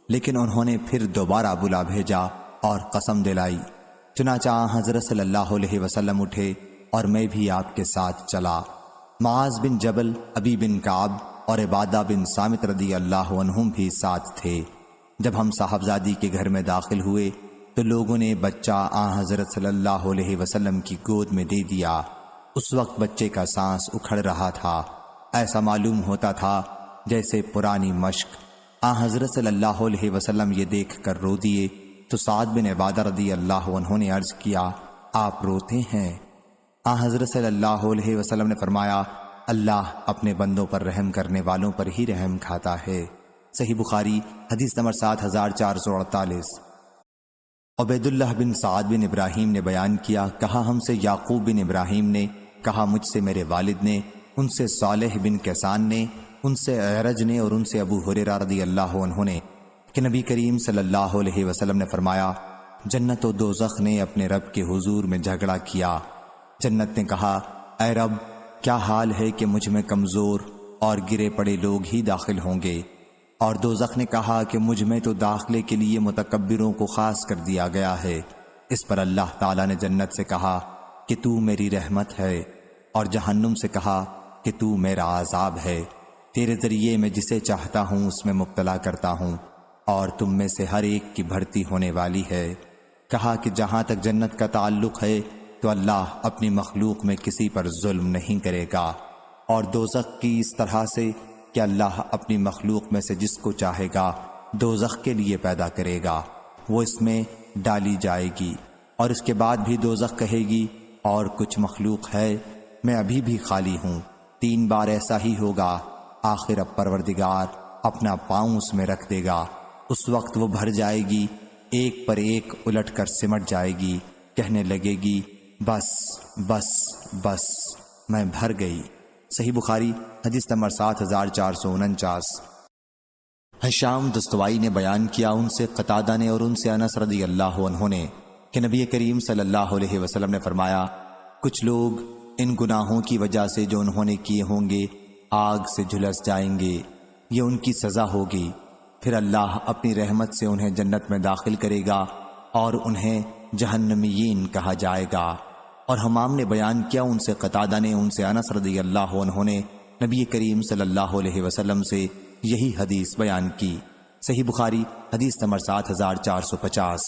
لیکن انہوں نے پھر دوبارہ بلا بھیجا اور قسم دلائی، چنانچہ حضرت صلی اللہ علیہ وسلم اٹھے اور میں بھی آپ کے ساتھ چلا۔ معاذ بن جبل، ابی بن کعب اور عبادہ بن صامت رضی اللہ عنہم بھی ساتھ تھے۔ جب ہم صاحبزادی کے گھر میں داخل ہوئے تو لوگوں نے بچہ آن حضرت صلی اللہ علیہ وسلم کی گود میں دے دیا۔ اس وقت بچے کا سانس اکھڑ رہا تھا، ایسا معلوم ہوتا تھا جیسے پرانی مشق۔ آن حضرت صلی اللہ علیہ وسلم یہ دیکھ کر رو دیے تو سعد بن عبادہ رضی اللہ عنہ نے عرض کیا، آپ روتے ہیں؟ آن حضرت صلی اللہ علیہ وسلم نے فرمایا، اللہ اپنے بندوں پر رحم کرنے والوں پر ہی رحم کھاتا ہے۔ صحیح بخاری حدیث نمبر 7448۔ عبید اللہ بن سعد بن ابراہیم نے بیان کیا، کہا ہم سے یعقوب بن ابراہیم نے، کہا مجھ سے میرے والد نے، ان سے صالح بن کیسان نے، ان سے اعرج نے اور ان سے ابو ہریرہ رضی اللہ عنہ نے کہ نبی کریم صلی اللہ علیہ وسلم نے فرمایا، جنت و دوزخ نے اپنے رب کے حضور میں جھگڑا کیا۔ جنت نے کہا، اے رب کیا حال ہے کہ مجھ میں کمزور اور گرے پڑے لوگ ہی داخل ہوں گے، اور دوزخ نے کہا کہ مجھ میں تو داخلے کے لیے متکبروں کو خاص کر دیا گیا ہے۔ اس پر اللہ تعالیٰ نے جنت سے کہا کہ تو میری رحمت ہے، اور جہنم سے کہا کہ تو میرا عذاب ہے، تیرے ذریعے میں جسے چاہتا ہوں اس میں مبتلا کرتا ہوں، اور تم میں سے ہر ایک کی بھرتی ہونے والی ہے۔ کہا کہ جہاں تک جنت کا تعلق ہے تو اللہ اپنی مخلوق میں کسی پر ظلم نہیں کرے گا، اور دوزخ کی اس طرح سے کہ اللہ اپنی مخلوق میں سے جس کو چاہے گا دوزخ کے لیے پیدا کرے گا، وہ اس میں ڈالی جائے گی، اور اس کے بعد بھی دوزخ کہے گی اور کچھ مخلوق ہے میں ابھی بھی خالی ہوں۔ 3 بار ایسا ہی ہوگا، آخر اب پروردگار اپنا پاؤں اس میں رکھ دے گا، اس وقت وہ بھر جائے گی، ایک پر ایک الٹ کر سمٹ جائے گی، کہنے لگے گی بس بس بس میں بھر گئی۔ صحیح بخاری حدیث نمبر 7449۔ حشام دستوائی نے بیان کیا ان سے قتادہ نے اور ان سے انس رضی اللہ عنہ نے کہ نبی کریم صلی اللہ علیہ وسلم نے فرمایا، کچھ لوگ ان گناہوں کی وجہ سے جو انہوں نے کیے ہوں گے آگ سے جھلس جائیں گے، یہ ان کی سزا ہوگی، پھر اللہ اپنی رحمت سے انہیں جنت میں داخل کرے گا اور انہیں جہنمیین کہا جائے گا۔ اور حمام نے بیان کیا ان سے قتادہ نے، ان سے انس رضی اللہ عنہ نے نبی کریم صلی اللہ علیہ وسلم سے یہی حدیث بیان کی۔ صحیح بخاری حدیث نمبر 7450۔